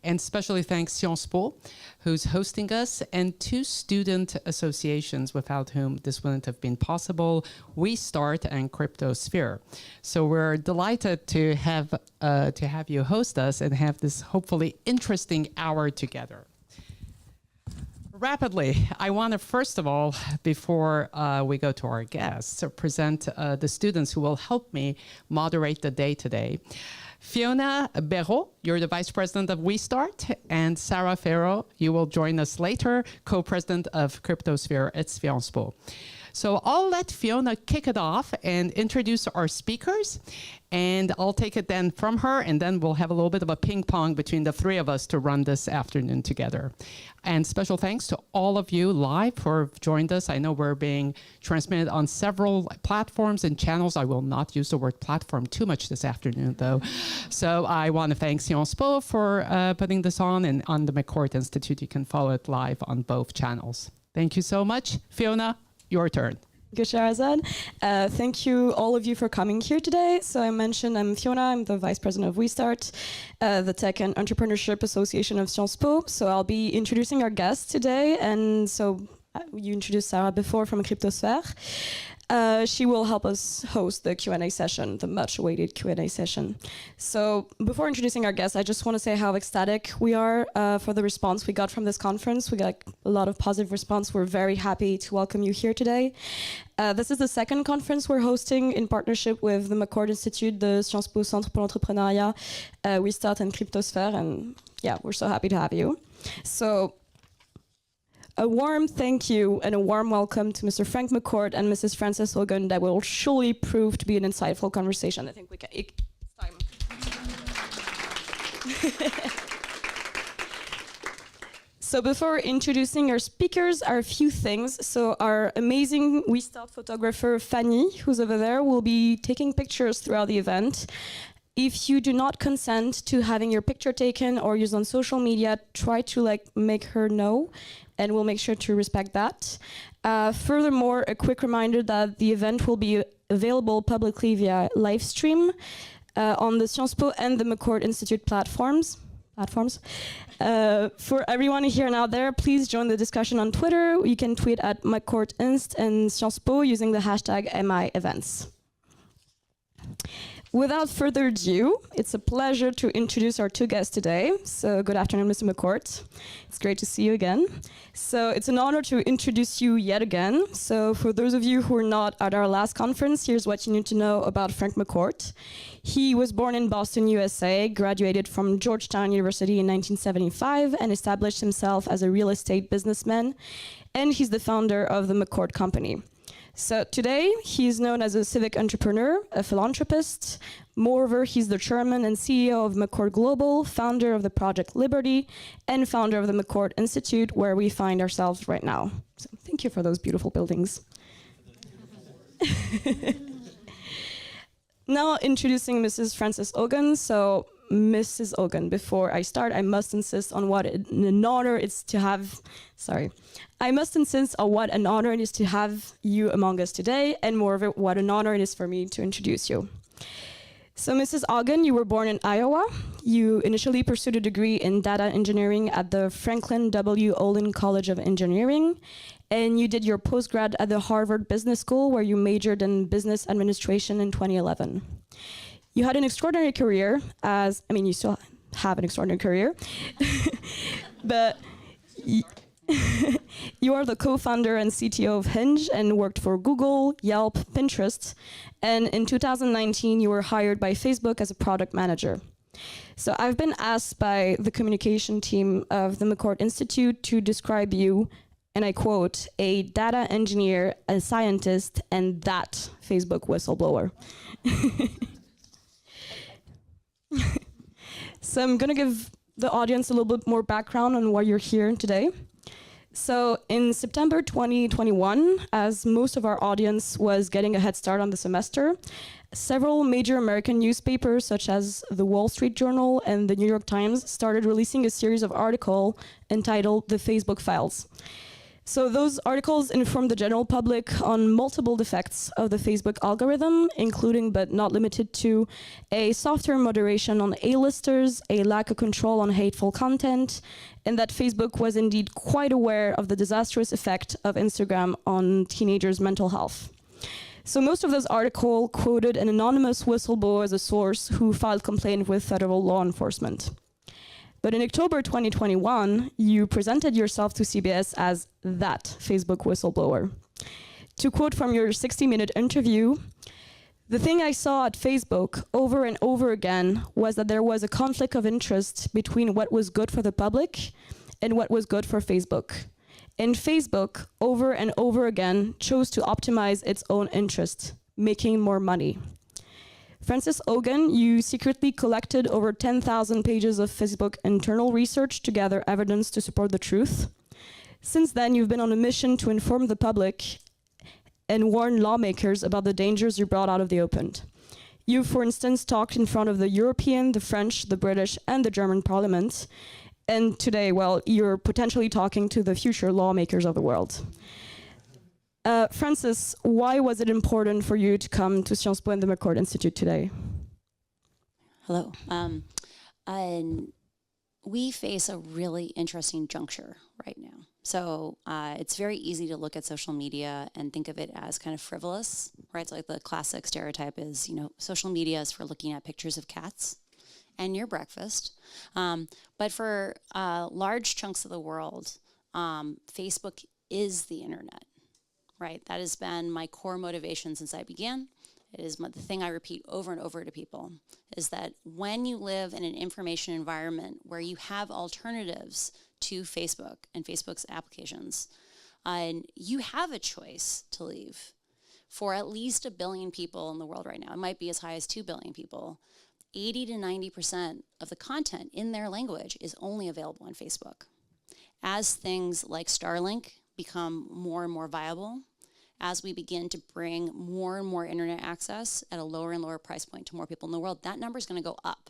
And especially thanks Xiospo, who's hosting us, and 2 student associations without whom this wouldn't have been possible, WeStart and Cryptosphere. So we're delighted to have you host us and have this hopefully interesting hour together. Rapidly, I want to first of all, before we go to our guests, present the students who will help me moderate the day today. Fiona Béraud, you're the Vice President of WeStart, and Sarah Ferro, you will join us later, Co-President of Cryptosphere at Xiospo. So I'll let Fiona kick it off and introduce our speakers, and I'll take it then from her, and then we'll have a little bit of a ping pong between the 3 of us to run this afternoon together. And special thanks to all of you live who joined us. I know we're being transmitted on several platforms and channels. I will not use the word platform too much this afternoon, though. So I want to thank Xiospo for putting this on, and on the McCourt Institute, you can follow it live on both channels. Thank you so much. Fiona, your turn. Xiospo. Thank you, all of you, for coming here today. So I mentioned I'm Fiona, I'm the Vice President of WeStart, the Tech and Entrepreneurship Association of Xiospo. So I'll be introducing our guests today. And so you introduced Sarah before from Cryptosphere. She will help us host the Q&A session, the much-awaited Q&A session. So before introducing our guests, I just want to say how ecstatic we are for the response we got from this conference. We got a lot of positive response. We're very happy to welcome you here today. This is the 2nd conference we're hosting in partnership with the McCourt Institute, the Xiospo Centre pour l'Entrepreneuriat, WeStart and Cryptosphere, and yeah, we're so happy to have you. So a warm thank you and a warm welcome to Mr. Frank McCourt and Mrs. Frances Haugen. That will surely prove to be an insightful conversation. I think we can. It's time. So before introducing our speakers, are a few things. So our amazing WeStart photographer, Fanny, who's over there, will be taking pictures throughout the event. If you do not consent to having your picture taken or used on social media, try to make her know, and we'll make sure to respect that. Furthermore, a quick reminder that the event will be available publicly via live stream on the Xiospo and the McCourt Institute platforms. For everyone here and out there, please join the discussion on Twitter. You can tweet at McCourtInst and Xiospo using the hashtag #MIEvents. Without further ado, it's a pleasure to introduce our 2 guests today. So good afternoon, Mr. McCourt. It's great to see you again. So it's an honor to introduce you yet again. So for those of you who are not at our last conference, here's what you need to know about Frank McCourt. He was born in Boston, USA, graduated from Georgetown University in 1975, and established himself as a real estate businessman. And he's the founder of the McCourt Company. So today, he's known as a civic entrepreneur, a philanthropist. Moreover, he's the chairman and CEO of McCourt Global, founder of the Project Liberty, and founder of the McCourt Institute, where we find ourselves right now. So thank you for those beautiful buildings. Now introducing Mrs. Frances Haugen. So Mrs. Haugen, before I start, I must insist on what an honor it's to have, I must insist on what an honor it is to have you among us today, and moreover, what an honor it is for me to introduce you. So Mrs. Haugen, you were born in Iowa. You initially pursued a degree in data engineering at the Franklin W. Olin College of Engineering, and you did your postgrad at the Harvard Business School, where you majored in business administration in 2011. You had an extraordinary career you still have an extraordinary career, but you are the co-founder and CTO of Hinge and worked for Google, Yelp, Pinterest, and in 2019 you were hired by Facebook as a product manager. So I've been asked by the communication team of the McCourt Institute to describe you, and I quote, a data engineer, a scientist, and that Facebook whistleblower. So I'm gonna give the audience a little bit more background on why you're here today. So in September 2021, as most of our audience was getting a head start on the semester, several major American newspapers such as the Wall Street Journal and the New York Times started releasing a series of articles entitled The Facebook Files. So those articles inform the general public on multiple defects of the Facebook algorithm, including but not limited to a software moderation on A-listers, a lack of control on hateful content, and that Facebook was indeed quite aware of the disastrous effect of Instagram on teenagers' mental health. So most of those articles quoted an anonymous whistleblower as a source who filed complaint with federal law enforcement. But in October 2021, you presented yourself to CBS as that Facebook whistleblower. To quote from your 60-minute interview, "The thing I saw at Facebook over and over again was that there was a conflict of interest between what was good for the public and what was good for Facebook. And Facebook, over and over again, chose to optimize its own interest, making more money." Frances Haugen, you secretly collected over 10,000 pages of Facebook internal research to gather evidence to support the truth. Since then, you've been on a mission to inform the public and warn lawmakers about the dangers you brought out of the open. You, for instance, talked in front of the European, the French, the British, and the German parliament. And today, well, you're potentially talking to the future lawmakers of the world. Frances, why was it important for you to come to Xiospo and the McCourt Institute today? Hello. And we face a really interesting juncture right now. So it's very easy to look at social media and think of it as kind of frivolous, right? So like the classic stereotype is, you know, social media is for looking at pictures of cats and your breakfast. But for large chunks of the world, Facebook is the internet. Right, that has been my core motivation since I began. It is the thing I repeat over and over to people, is that when you live in an information environment where you have alternatives to Facebook and Facebook's applications, and you have a choice to leave. For at least 1 billion people in the world right now, it might be as high as 2 billion people, 80 to 90% of the content in their language is only available on Facebook. As things like Starlink become more and more viable, as we begin to bring more and more internet access at a lower and lower price point to more people in the world, that number is going to go up,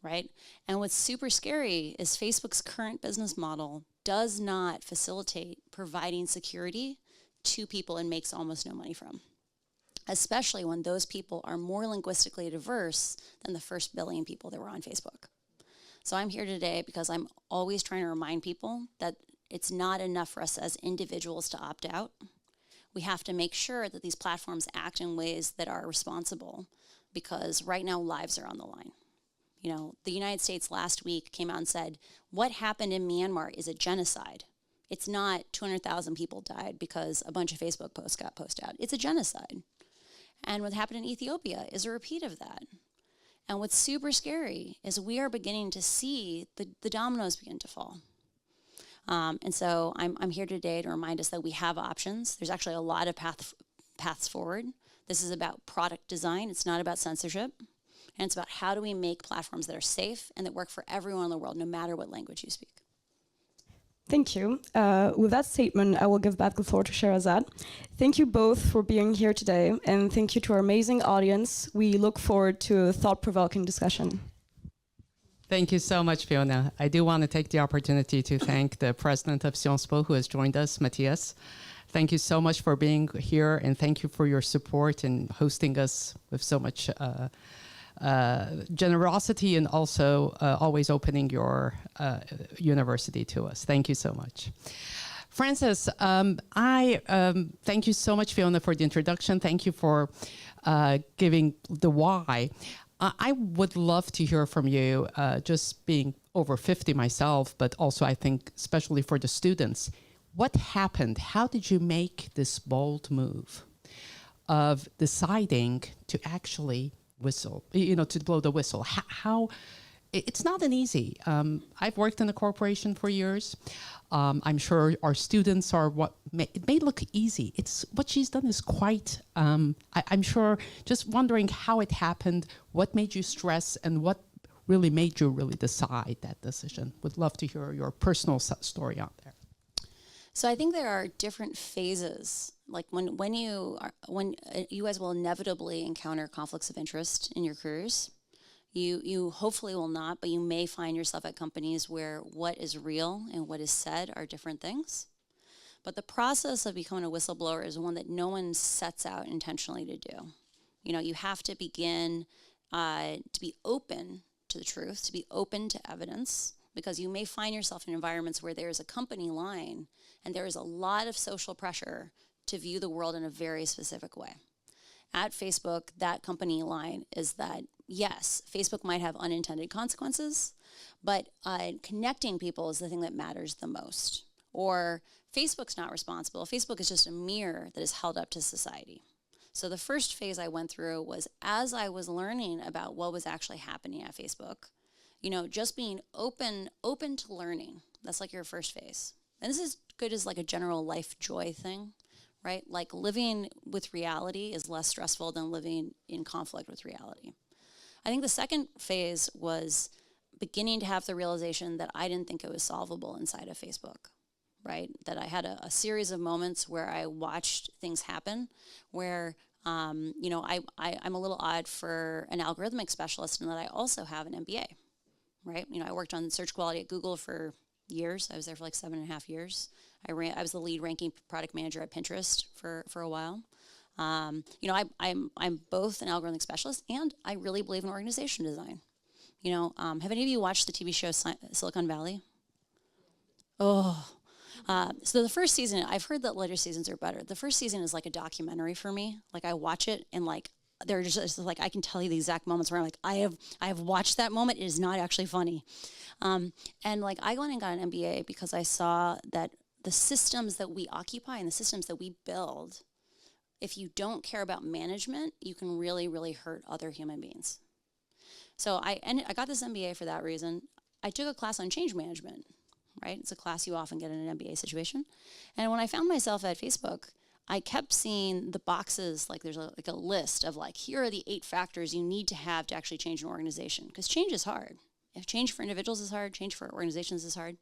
right? And what's super scary is Facebook's current business model does not facilitate providing security to people and makes almost no money from, especially when those people are more linguistically diverse than the first 1 billion people that were on Facebook. So I'm here today because I'm always trying to remind people that it's not enough for us as individuals to opt out. We have to make sure that these platforms act in ways that are responsible, because right now lives are on the line. You know, the United States last week came out and said, what happened in Myanmar is a genocide. It's not 200,000 people died because a bunch of Facebook posts got posted out. It's a genocide. And what happened in Ethiopia is a repeat of that. And what's super scary is we are beginning to see the dominoes begin to fall. And so I'm here today to remind us that we have options. There's actually a lot of paths forward. This is about product design. It's not about censorship. And it's about how do we make platforms that are safe and that work for everyone in the world, no matter what language you speak. Thank you. With that statement, I will give back the floor to Shéhérazade. Thank you both for being here today, and thank you to our amazing audience. We look forward to a thought-provoking discussion. Thank you so much, Fiona. I do want to take the opportunity to thank the president of Xiospo who has joined us, Matthias. Thank you so much for being here, and thank you for your support and hosting us with so much generosity, and also always opening your university to us. Thank you so much. Frances, I thank you so much, Fiona, for the introduction. Thank you for giving the why. I would love to hear from you, just being over 50 myself, but also I think especially for the students. What happened? How did you make this bold move of deciding to actually whistle, to blow the whistle? How it's not an easy. I've worked in a corporation for years. I'm sure our students are it may look easy. It's what she's done is quite, I'm sure, just wondering how it happened, what made you stress, and what really made you really decide that decision. Would love to hear your personal story out there. So I think there are different phases. Like when you guys will inevitably encounter conflicts of interest in your careers. You hopefully will not, but you may find yourself at companies where what is real and what is said are different things. But the process of becoming a whistleblower is one that no one sets out intentionally to do. You know, you have to begin to be open to the truth, to be open to evidence, because you may find yourself in environments where there is a company line and there is a lot of social pressure to view the world in a very specific way. At Facebook, that company line is that, yes, Facebook might have unintended consequences, but connecting people is the thing that matters the most. Or Facebook's not responsible. Facebook is just a mirror that is held up to society. So the first phase I went through was as I was learning about what was actually happening at Facebook, you know, just being open to learning. That's like your first phase. And this is good as like a general life joy thing, right? Like living with reality is less stressful than living in conflict with reality. I think the second phase was beginning to have the realization that I didn't think it was solvable inside of Facebook, right? That I had a series of moments where I watched things happen where, you know, I'm a little odd for an algorithmic specialist in that I also have an MBA, right? You know, I worked on search quality at Google for years. I was there for like 7.5 years. I was the lead ranking product manager at Pinterest for a while. You know, I'm both an algorithmic specialist and I really believe in organization design. You know, have any of you watched the TV show Silicon Valley? Oh, so the first season, I've heard that later seasons are better. The first season is like a documentary for me. Like I watch it and like, they're just like, I can tell you the exact moments where I'm like, I have watched that moment. It is not actually funny. And like I went and got an MBA because I saw that the systems that we occupy and the systems that we build, if you don't care about management, you can really, really hurt other human beings. So I got this MBA for that reason. I took a class on change management, right? It's a class you often get in an MBA situation. And when I found myself at Facebook, I kept seeing the boxes, like there's a list of like, here are the 8 factors you need to have to actually change an organization. Because change is hard. If change for individuals is hard, change for organizations is hard.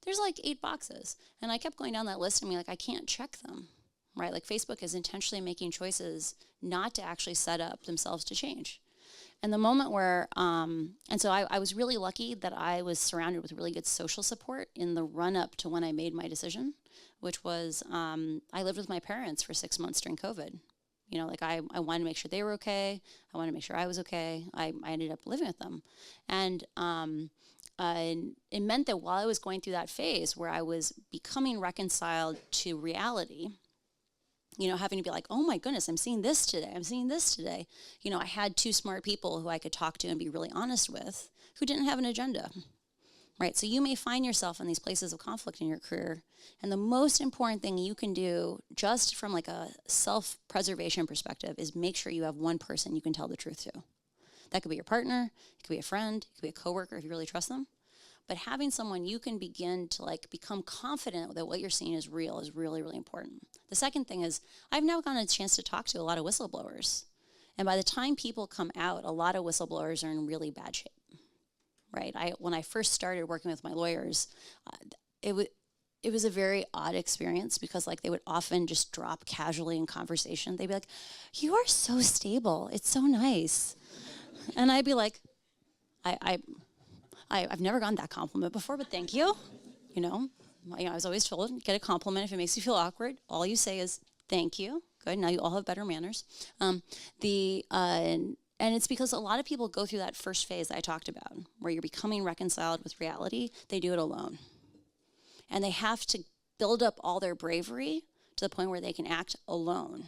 There's like 8 boxes. And I kept going down that list and being like, I can't check them, right? Like Facebook is intentionally making choices not to actually set up themselves to change. And the moment where, and so I was really lucky that I was surrounded with really good social support in the run-up to when I made my decision, which was I lived with my parents for 6 months during COVID. You know, like I wanted to make sure they were okay. I wanted to make sure I was okay. I ended up living with them. And it meant that while I was going through that phase where I was becoming reconciled to reality, you know, having to be like, oh my goodness, I'm seeing this today. I'm seeing this today. You know, I had 2 smart people who I could talk to and be really honest with who didn't have an agenda, right? So you may find yourself in these places of conflict in your career. And the most important thing you can do just from like a self-preservation perspective is make sure you have one person you can tell the truth to. That could be your partner, it could be a friend, it could be a coworker if you really trust them. But having someone you can begin to like become confident that what you're seeing is real is really, really important. The second thing is I've now gotten a chance to talk to a lot of whistleblowers. And by the time people come out, a lot of whistleblowers are in really bad shape, right? When I first started working with my lawyers, it was a very odd experience because like they would often just drop casually in conversation. They'd be like, you are so stable. It's so nice. And I'd be like, I've never gotten that compliment before, but thank you. You know, I was always told, get a compliment if it makes you feel awkward. All you say is, thank you. Good, now you all have better manners. And it's because a lot of people go through that first phase that I talked about, where you're becoming reconciled with reality. They do it alone. And they have to build up all their bravery to the point where they can act alone.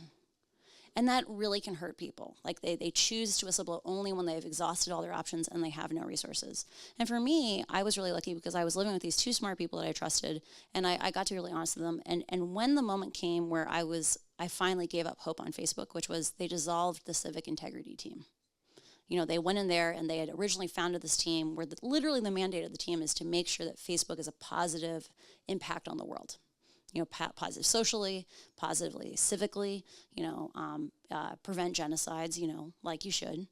And that really can hurt people. Like they choose to whistleblow only when they've exhausted all their options and they have no resources. And for me, I was really lucky because I was living with these 2 smart people that I trusted, and I got to be really honest with them. And when the moment came where I finally gave up hope on Facebook, which was they dissolved the civic integrity team. You know, they went in there and they had originally founded this team where literally the mandate of the team is to make sure that Facebook is a positive impact on the world. You know, positive socially, positively civically, you know, prevent genocides, you know, like you should.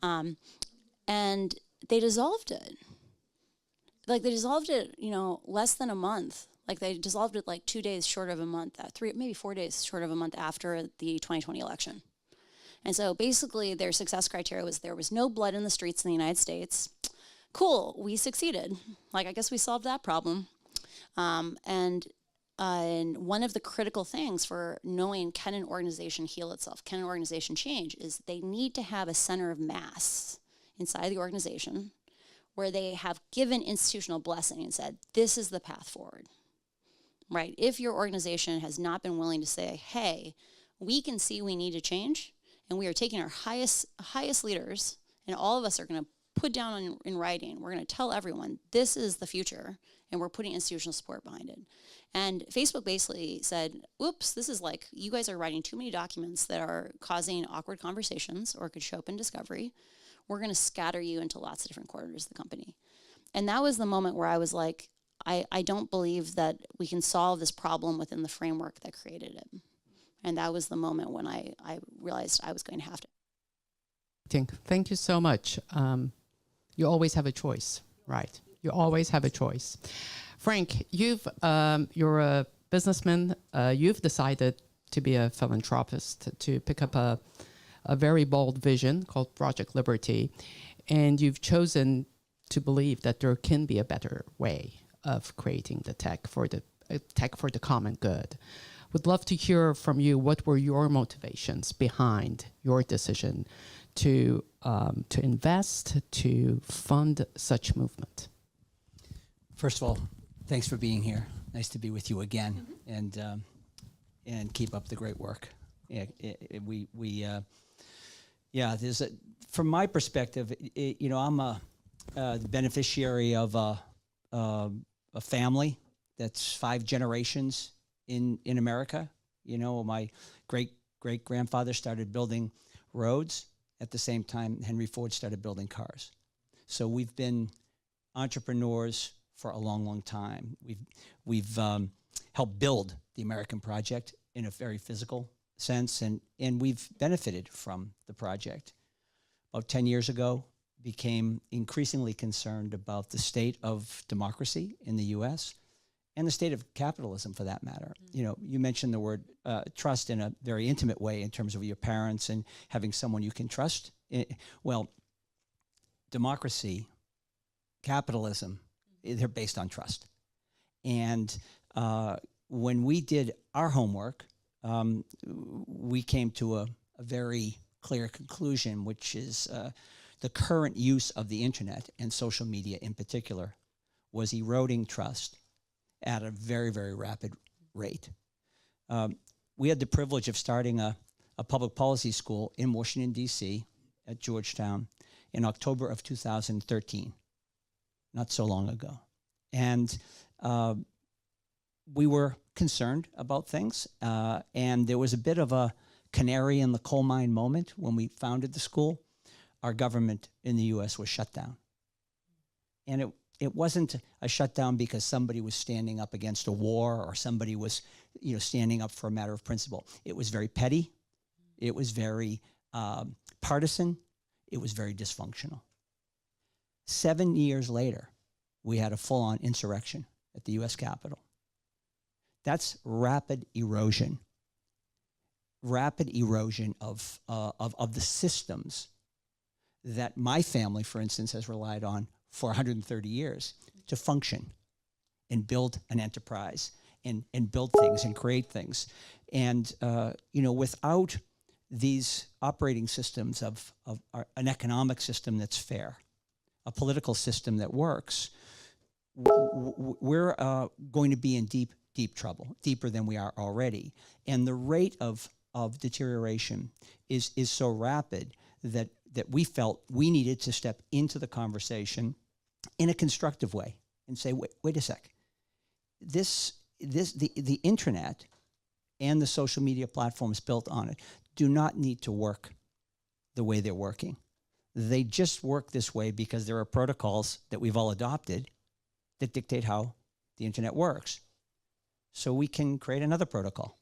And they dissolved it. Like they dissolved it, you know, less than a month. Like they dissolved it like 2 days short of a month, 3, maybe 4 days short of a month after the 2020 election. And so basically their success criteria was there was no blood in the streets in the United States. Cool, we succeeded. Like I guess we solved that problem. And And one of the critical things for knowing, can an organization heal itself, can an organization change, is they need to have a center of mass inside the organization where they have given institutional blessing and said, this is the path forward, right? If your organization has not been willing to say, hey, we can see we need to change, and we are taking our highest leaders, and all of us are going to put down in writing, we're going to tell everyone, this is the future, and we're putting institutional support behind it. And Facebook basically said, oops, this is like, you guys are writing too many documents that are causing awkward conversations or could show up in discovery. We're going to scatter you into lots of different corridors of the company. And that was the moment where I was like, I don't believe that we can solve this problem within the framework that created it. And that was the moment when I realized I was going to have to. Thank you so much. You always have a choice, right? You always have a choice. Frank, you're a businessman. You've decided to be a philanthropist, to pick up a very bold vision called Project Liberty, and you've chosen to believe that there can be a better way of creating the tech for the common good. Would love to hear from you. What were your motivations behind your decision to invest, to fund such movement? First of all, thanks for being here. Nice to be with you again, and keep up the great work. There's from my perspective, I'm the beneficiary of a family that's 5 generations in America. My great grandfather started building roads at the same time Henry Ford started building cars. So we've been entrepreneurs for a long time. We've helped build the American project in a very physical sense, and we've benefited from the project. About 10 years ago, became increasingly concerned about the state of democracy in the U.S. and the state of capitalism, for that matter. You mentioned the word trust in a very intimate way in terms of your parents and having someone you can trust. Well, democracy, capitalism, they're based on trust. And when we did our homework, we came to a very clear conclusion, which is the current use of the internet and social media in particular was eroding trust at a very, very rapid rate. We had the privilege of starting a public policy school in Washington, D.C. at Georgetown in October of 2013, not so long ago. And we were concerned about things, and there was a bit of a canary in the coal mine moment when we founded the school. Our government in the U.S. was shut down. And it wasn't a shutdown because somebody was standing up against a war or somebody was standing up for a matter of principle. It was very petty. It was very partisan. It was very dysfunctional. 7 years later, we had a full-on insurrection at the U.S. Capitol. That's rapid erosion of the systems that my family, for instance, has relied on for 130 years to function and build an enterprise and build things and create things. And, without these operating systems of an economic system that's fair, a political system that works, we're going to be in deep trouble, deeper than we are already. And the rate of deterioration is so rapid that we felt we needed to step into the conversation in a constructive way and say, wait a sec. The internet and the social media platforms built on it do not need to work the way they're working. They just work this way because there are protocols that we've all adopted that dictate how the internet works. So we can create another protocol.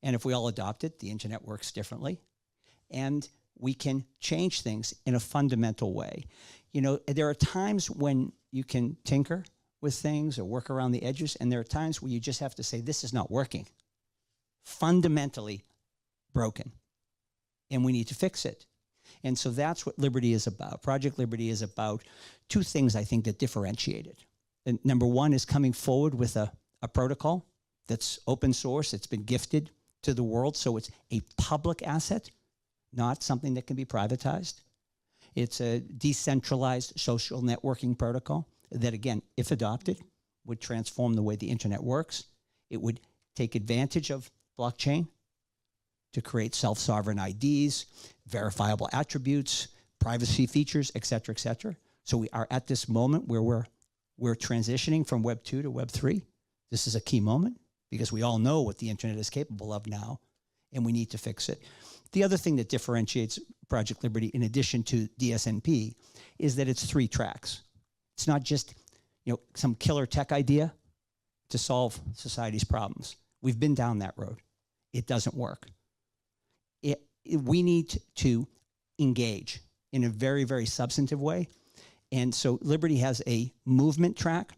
And if we all adopt it, the internet works differently. And we can change things in a fundamental way. There are times when you can tinker with things or work around the edges, and there are times where you just have to say, this is not working. Fundamentally broken. And we need to fix it. And so that's what Liberty is about. Project Liberty is about 2 things, I think, that differentiate it. And number 1 is coming forward with a a protocol that's open source. It's been gifted to the world, so it's a public asset, not something that can be privatized. It's a decentralized social networking protocol that, again, if adopted, would transform the way the internet works. It would take advantage of blockchain to create self-sovereign IDs, verifiable attributes, privacy features, et cetera, et cetera. So we are at this moment where we're transitioning from Web 2 to Web 3. This is a key moment because we all know what the internet is capable of now, and we need to fix it. The other thing that differentiates Project Liberty, in addition to DSNP, is that it's 3 tracks. It's not just, some killer tech idea to solve society's problems. We've been down that road. It doesn't work. We need to engage in a very, very substantive way. And so Liberty has a movement track,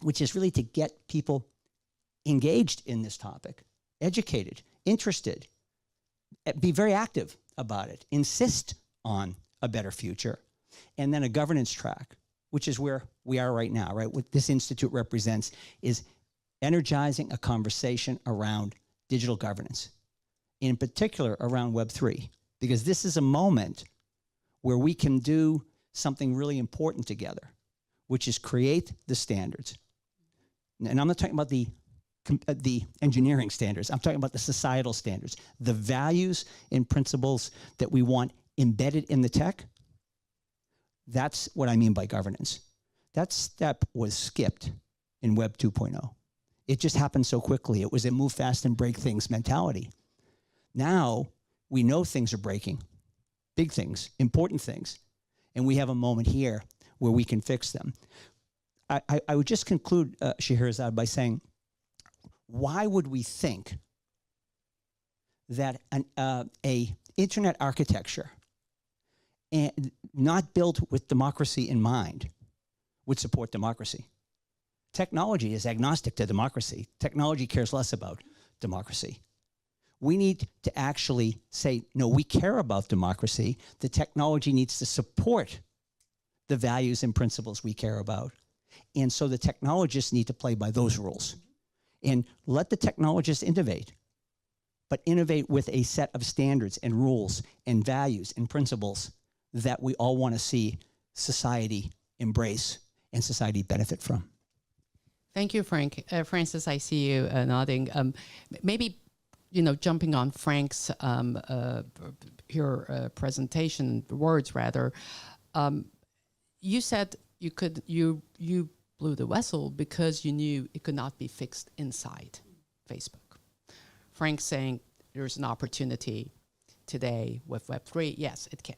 which is really to get people engaged in this topic, educated, interested, be very active about it, insist on a better future. And then a governance track, which is where we are right now, right? What this institute represents is energizing a conversation around digital governance, in particular around Web3, because this is a moment where we can do something really important together, which is create the standards. And I'm not talking about the engineering standards. I'm talking about the societal standards, the values and principles that we want embedded in the tech. That's what I mean by governance. That step was skipped in Web 2.0. It just happened so quickly. It was a move fast and break things mentality. Now we know things are breaking, big things, important things, and we have a moment here where we can fix them. I would just conclude, Shéhérazade, by saying, why would we think that a internet architecture and not built with democracy in mind would support democracy? Technology is agnostic to democracy. Technology cares less about democracy. We need to actually say, no, we care about democracy. The technology needs to support the values and principles we care about. And so the technologists need to play by those rules. And let the technologists innovate, but innovate with a set of standards and rules and values and principles that we all want to see society embrace and society benefit from. Thank you, Frank. Frances, I see you nodding. Maybe, jumping on Frank's your presentation words rather. You said you blew the whistle because you knew it could not be fixed inside Facebook. Frank saying there's an opportunity today with Web3. Yes, it can.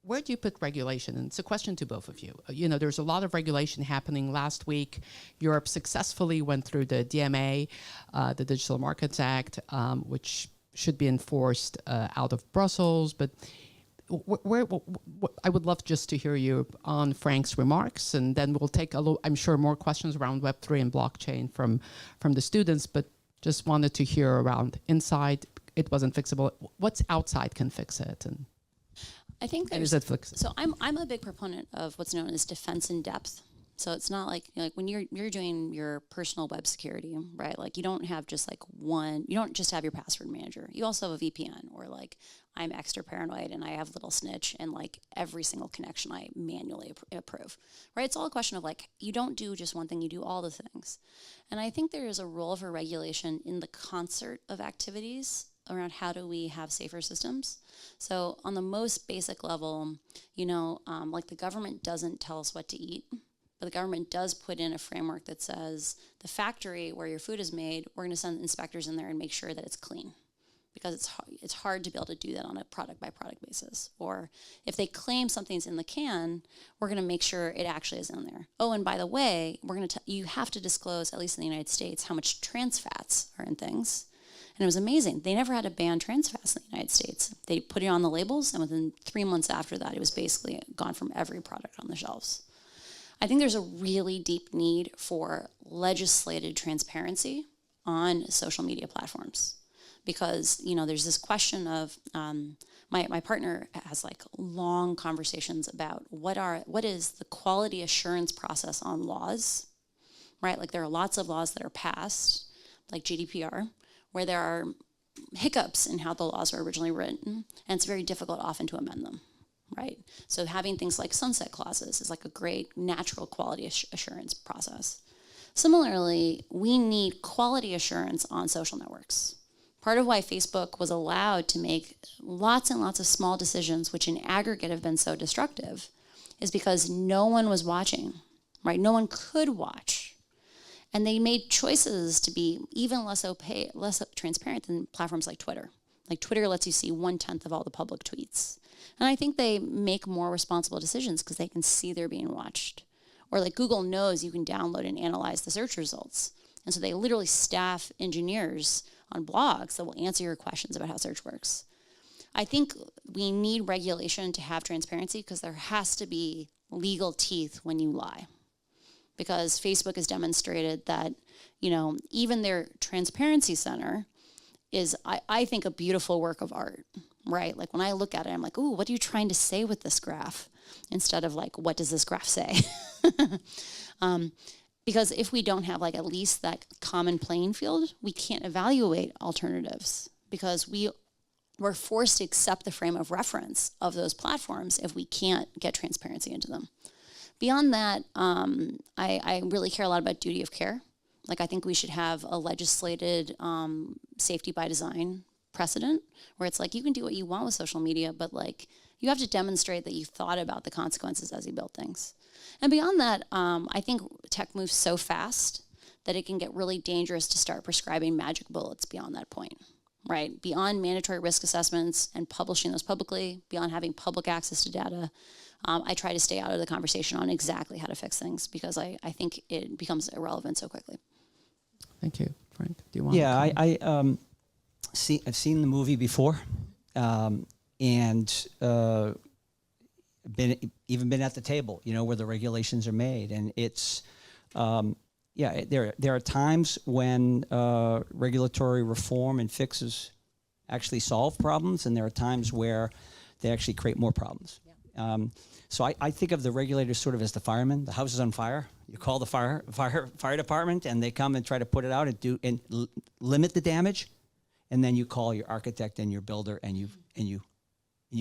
Where do you put regulation? And it's a question to both of you. There's a lot of regulation happening. Last week, Europe successfully went through the DMA, the Digital Markets Act, which should be enforced out of Brussels. But I would love just to hear you on Frank's remarks, and then we'll take I'm sure more questions around Web3 and blockchain from the students, but just wanted to hear around inside, it wasn't fixable. What's outside can fix it? And I think is it fixable? So I'm a big proponent of what's known as defense in depth. So it's not like when you're doing your personal web security, right? Like you don't have just like one, you don't just have your password manager. You also have a VPN, or like I'm extra paranoid and I have Little Snitch, and like every single connection I manually approve, right? It's all a question of like, you don't do just one thing, you do all the things. And I think there is a role for regulation in the concert of activities around how do we have safer systems. So on the most basic level, like the government doesn't tell us what to eat, but the government does put in a framework that says the factory where your food is made, we're going to send inspectors in there and make sure that it's clean, because it's hard to be able to do that on a product by product basis. Or if they claim something's in the can, we're going to make sure it actually is in there. Oh, and by the way, you have to disclose, at least in the United States, how much trans fats are in things. And it was amazing. They never had to ban trans fats in the United States. They put it on the labels, and within 3 months after that, it was basically gone from every product on the shelves. I think there's a really deep need for legislated transparency on social media platforms, because there's this question of my partner has like long conversations about what is the quality assurance process on laws, right? Like there are lots of laws that are passed, like GDPR, where there are hiccups in how the laws were originally written, and it's very difficult often to amend them, right? So having things like sunset clauses is like a great natural quality assurance process. Similarly, we need quality assurance on social networks. Part of why Facebook was allowed to make lots and lots of small decisions, which in aggregate have been so destructive, is because no one was watching, right? No one could watch. And they made choices to be even less opaque, less transparent than platforms like Twitter. Like Twitter lets you see 1/10 of all the public tweets. And I think they make more responsible decisions because they can see they're being watched. Or like Google knows you can download and analyze the search results. And so they literally staff engineers on blogs that will answer your questions about how search works. I think we need regulation to have transparency because there has to be legal teeth when you lie. Because Facebook has demonstrated that, even their transparency center is, I think, a beautiful work of art, right? Like when I look at it, I'm like, ooh, what are you trying to say with this graph? Instead of like, what does this graph say? Because if we don't have like at least that common playing field, we can't evaluate alternatives because we're forced to accept the frame of reference of those platforms if we can't get transparency into them. Beyond that, I really care a lot about duty of care. Like I think we should have a legislated safety by design precedent where it's like you can do what you want with social media, but like you have to demonstrate that you thought about the consequences as you build things. And beyond that, I think tech moves so fast that it can get really dangerous to start prescribing magic bullets beyond that point, right? Beyond mandatory risk assessments and publishing those publicly, beyond having public access to data, I try to stay out of the conversation on exactly how to fix things because I think it becomes irrelevant so quickly. Thank you. Frank, do you want Yeah, to I've seen the movie before, and been at the table, where the regulations are made, and it's there are times when regulatory reform and fixes actually solve problems, and there are times where they actually create more problems. Yeah. So I think of the regulators sort of as the firemen. The house is on fire. You call the fire department, and they come and try to put it out and limit the damage, and then you call your architect and your builder, and you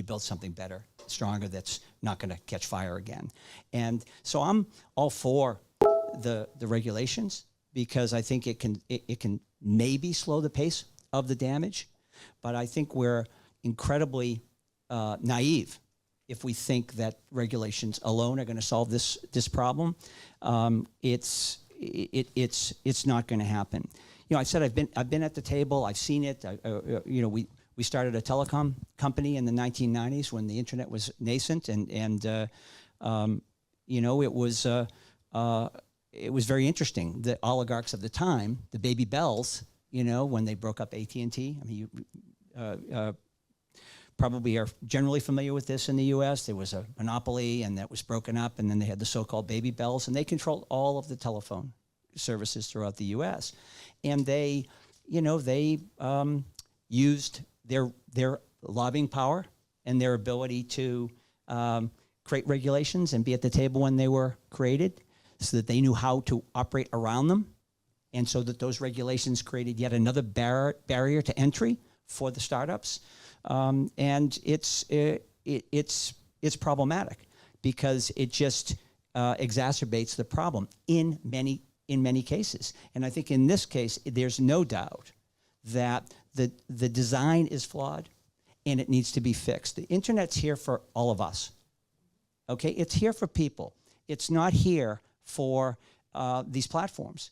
build something better, stronger, that's not going to catch fire again. And so I'm all for the regulations because I think it can maybe slow the pace of the damage, but I think we're incredibly naive if we think that regulations alone are going to solve this problem. It's not going to happen. I said I've been at the table. I've seen it. We started a telecom company in the 1990s when the internet was nascent, and it was very interesting. The oligarchs of the time, the baby bells, when they broke up AT&T. I mean, you probably are generally familiar with this in the U.S. There was a monopoly, and that was broken up, and then they had the so-called baby bells, and they controlled all of the telephone services throughout the U.S. And they used their lobbying power and their ability to create regulations and be at the table when they were created so that they knew how to operate around them, and so that those regulations created yet another barrier to entry for the startups. And it's problematic because it just exacerbates the problem in many cases. And I think in this case, there's no doubt that the design is flawed and it needs to be fixed. The internet's here for all of us. Okay, it's here for people. It's not here for these platforms.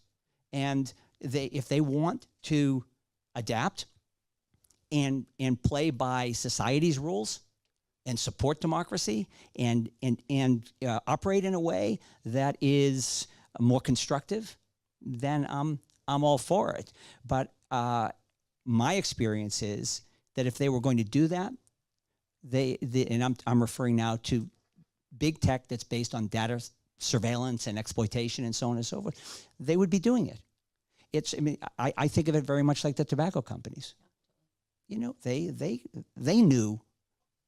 And if they want to adapt and play by society's rules and support democracy and operate in a way that is more constructive, then I'm all for it. But my experience is that if they were going to do that, and I'm referring now to big tech that's based on data surveillance and exploitation and so on and so forth, they would be doing it. I think of it very much like the tobacco companies. They knew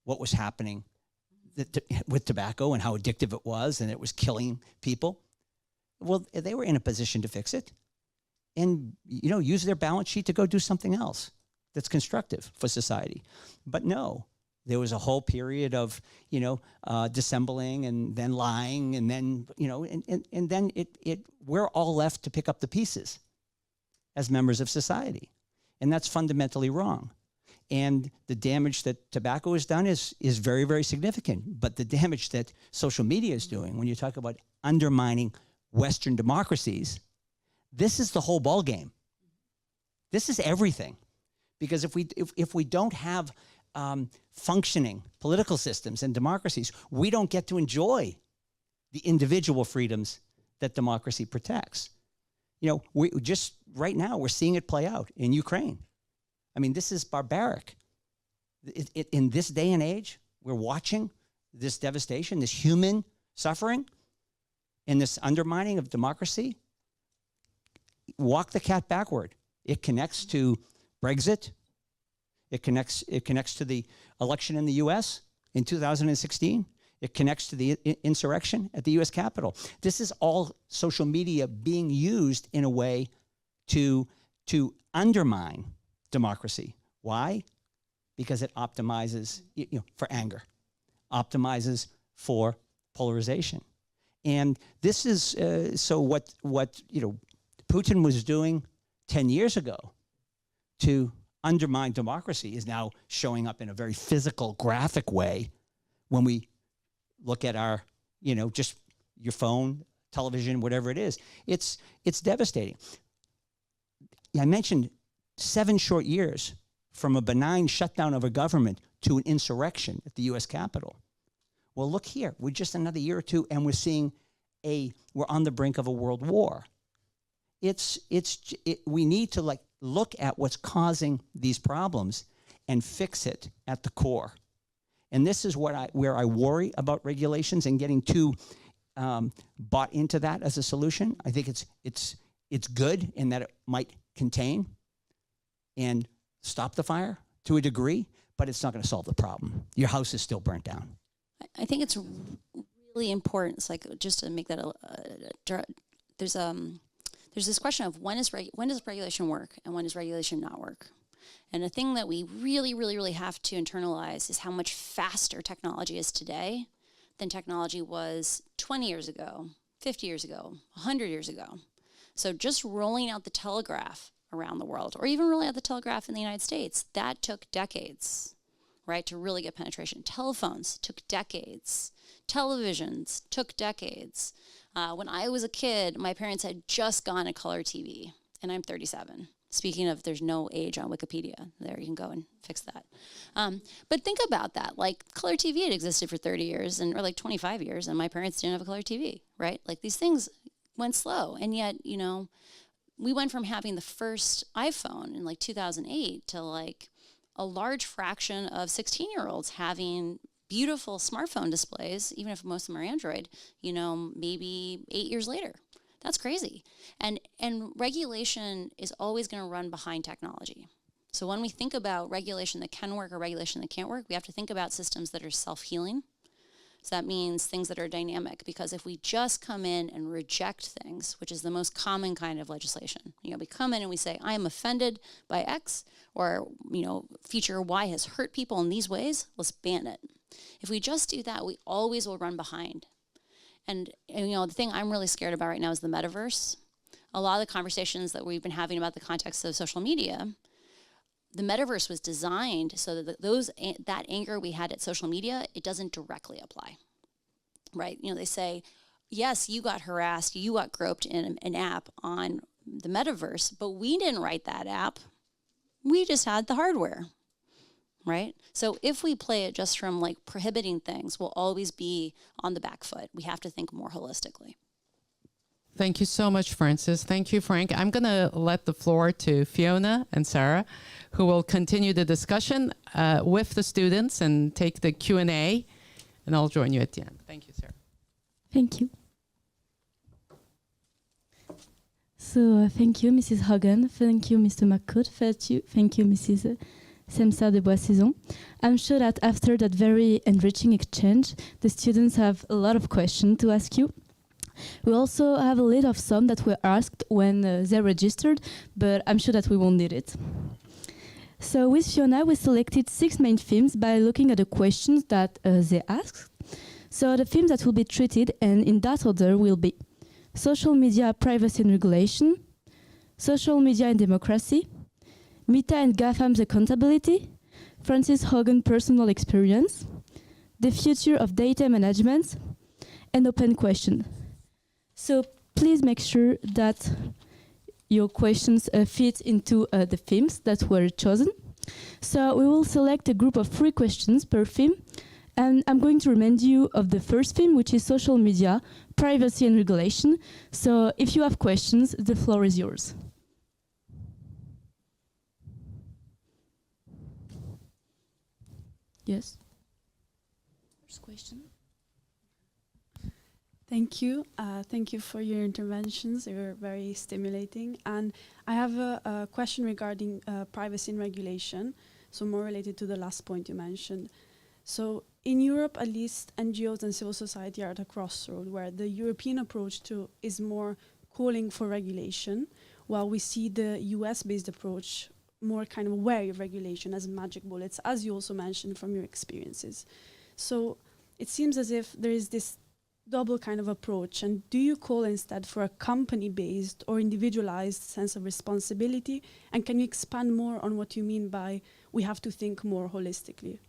what was happening with tobacco and how addictive it was, and it was killing people. Well, they were in a position to fix it and, use their balance sheet to go do something else that's constructive for society. But no, there was a whole period of, dissembling and then lying and then, and then we're all left to pick up the pieces as members of society. And that's fundamentally wrong. And the damage that tobacco has done is very, very significant. But the damage that social media is doing, when you talk about undermining Western democracies, this is the whole ball game. This is everything. Because if we don't have functioning political systems and democracies, we don't get to enjoy the individual freedoms that democracy protects. We just right now we're seeing it play out in Ukraine. I mean, this is barbaric. In this day and age, we're watching this devastation, this human suffering, and this undermining of democracy. Walk the cat backward. It connects to Brexit. It connects to the election in the U.S. in 2016. It connects to the insurrection at the U.S. Capitol. This is all social media being used in a way to undermine democracy. Why? Because it optimizes for anger, optimizes for polarization. And this is so what Putin was doing 10 years ago to undermine democracy is now showing up in a very physical, graphic way when we look at our, just your phone, television, whatever it is. It's devastating. I mentioned 7 short years from a benign shutdown of a government to an insurrection at the U.S. Capitol. Well, look here. We're just another year or two, and we're seeing we're on the brink of a world war. We need to look at what's causing these problems and fix it at the core. And this is where I worry about regulations and getting too bought into that as a solution. I think it's good in that it might contain and stop the fire to a degree, but it's not going to solve the problem. Your house is still burnt down. I think it's really important. It's just to make that there's this question of when does regulation work and when does regulation not work? And the thing that we really, really, really have to internalize is how much faster technology is today than technology was 20 years ago, 50 years ago, 100 years ago. So just rolling out the telegraph around the world, or even rolling out the telegraph in the United States, that took decades, right, to really get penetration. Telephones took decades. Televisions took decades. When I was a kid, my parents had just gone to color TV, and I'm 37. Speaking of, there's no age on Wikipedia. There, you can go and fix that. But think about that. Color TV had existed for 30 years, or 25 years, and my parents didn't have a color TV, right? These things went slow, and yet, we went from having the first iPhone in 2008 to a large fraction of 16-year-olds having beautiful smartphone displays, even if most of them are Android, maybe 8 years later. That's crazy. And regulation is always going to run behind technology. So when we think about regulation that can work or regulation that can't work, we have to think about systems that are self-healing. So that means things that are dynamic, because if we just come in and reject things, which is the most common kind of legislation, we come in and we say, I am offended by X, or, feature Y has hurt people in these ways, let's ban it. If we just do that, we always will run behind. And the thing I'm really scared about right now is the metaverse. A lot of the conversations that we've been having about the context of social media, the metaverse was designed so that that anger we had at social media, it doesn't directly apply, right? They say, yes, you got harassed, you got groped in an app on the metaverse, but we didn't write that app. We just had the hardware, right? So if we play it just from prohibiting things, we'll always be on the back foot. We have to think more holistically. Thank you so much, Frances. Thank you, Frank. I'm going to let the floor to Fiona and Sarah, who will continue the discussion with the students and take the Q&A, and I'll join you at the end. Thank you, Sarah. Thank you. So thank you, Mrs. Haugen. Thank you, Mr. McCourt. Thank you, Mrs. Semsar-de Boisséson. I'm sure that after that very enriching exchange, the students have a lot of questions to ask you. We also have a list of some that were asked when they registered, but I'm sure that we won't need it. So with Fiona, we selected 6 main themes by looking at the questions that they asked. So the themes that will be treated, and in that order, will be social media privacy and regulation, social media and democracy, Meta and GAFAM's accountability, Frances Haugen personal experience, the future of data management, and open question. So please make sure that your questions fit into the themes that were chosen. So we will select a group of 3 questions per theme, and I'm going to remind you of the first theme, which is social media, privacy and regulation. So if you have questions, the floor is yours. Yes. First question. Thank you. Thank you for your interventions. They were very stimulating. And I have a question regarding privacy and regulation, so more related to the last point you mentioned. So in Europe, at least, NGOs and civil society are at a crossroad where the European approach is more calling for regulation, while we see the US-based approach more kind of wary of regulation as magic bullets, as you also mentioned from your experiences. So it seems as if there is this double kind of approach. And do you call instead for a company-based or individualized sense of responsibility? And can you expand more on what you mean by we have to think more holistically?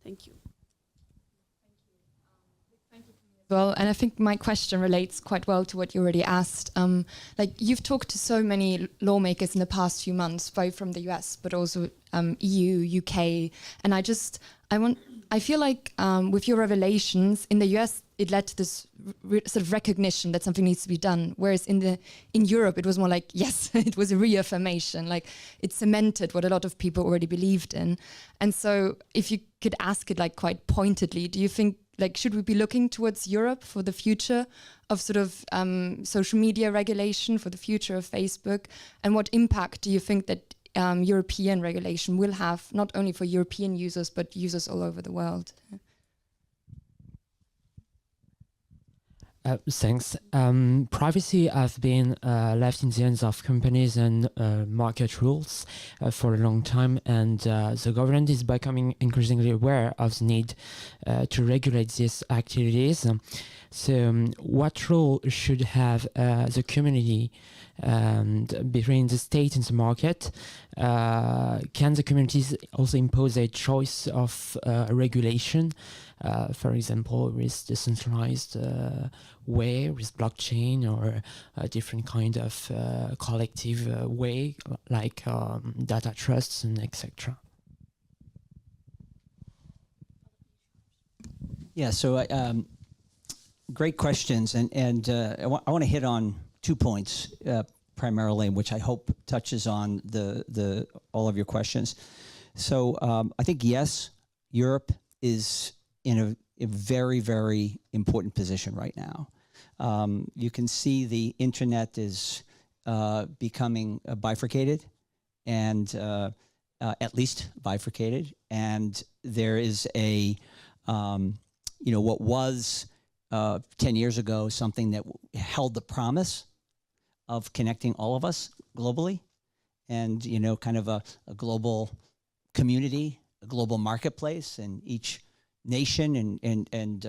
Thank you. Well, and I think my question relates quite well to what you already asked. Like you've talked to so many lawmakers in the past few months, both from the US, but also EU, UK. And I feel like with your revelations in the US, it led to this sort of recognition that something needs to be done. Whereas in Europe, it was more like, yes, it was a reaffirmation, like it cemented what a lot of people already believed in. And so if you could ask it like quite pointedly, do you think, like, should we be looking towards Europe for the future of sort of social media regulation, for the future of Facebook? And what impact do you think that European regulation will have, not only for European users, but users all over the world? Thanks. Privacy has been left in the hands of companies and market rules for a long time, and the government is becoming increasingly aware of the need to regulate these activities. So what role should have the community between the state and the market? Can the communities also impose a choice of regulation? For example, with decentralized way, with blockchain, or a different kind of collective way, like data trusts and etc. Yeah, so great questions, and I want to hit on 2 points primarily, which I hope touches on the all of your questions. So I think yes, Europe is in a very, very important position right now. You can see the internet is becoming bifurcated, and at least bifurcated. And there is a, what was 10 years ago something that held the promise of connecting all of us globally, and kind of a global community, a global marketplace, and each nation and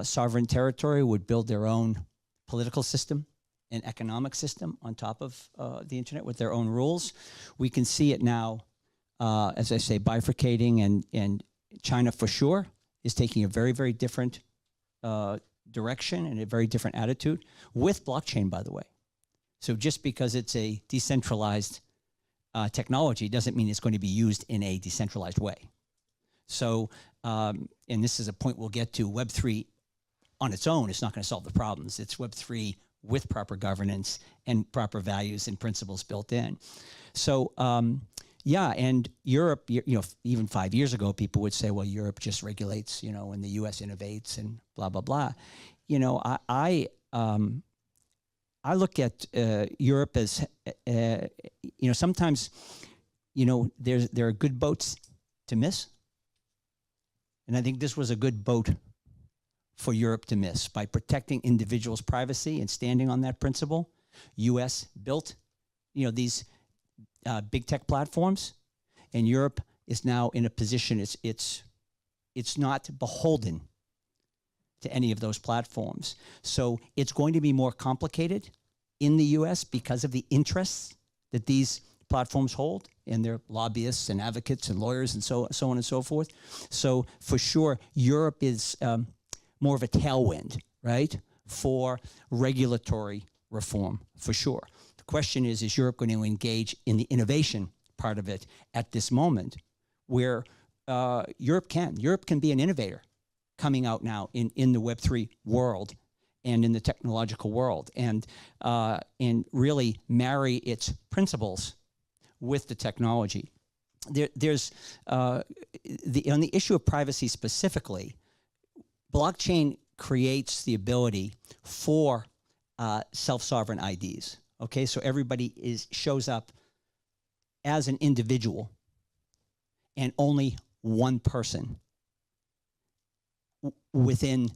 sovereign territory would build their own political system and economic system on top of the internet with their own rules. We can see it now, as I say, bifurcating, and China for sure is taking a very, very different direction and a very different attitude with blockchain, by the way. So just because it's a decentralized technology doesn't mean it's going to be used in a decentralized way. So, and this is a point we'll get to, Web3 on its own is not going to solve the problems. It's Web3 with proper governance and proper values and principles built in. So, yeah, and Europe, even 5 years ago, people would say, well, Europe just regulates, and the US innovates and blah, blah, blah. I look at Europe as, sometimes, there are good boats to miss. And I think this was a good boat for Europe to miss. By protecting individuals' privacy and standing on that principle, U.S. built, these big tech platforms, and Europe is now in a position it's not beholden to any of those platforms. So it's going to be more complicated in the U.S. because of the interests that these platforms hold, and their lobbyists and advocates and lawyers and so on and so forth. So for sure, Europe is more of a tailwind, right, for regulatory reform, for sure. The question is Europe going to engage in the innovation part of it at this moment, where Europe can be an innovator coming out now in the Web3 world and in the technological world, and really marry its principles with the technology. There's on the issue of privacy specifically, blockchain creates the ability for self-sovereign IDs. Okay, so everybody shows up as an individual, and only one person within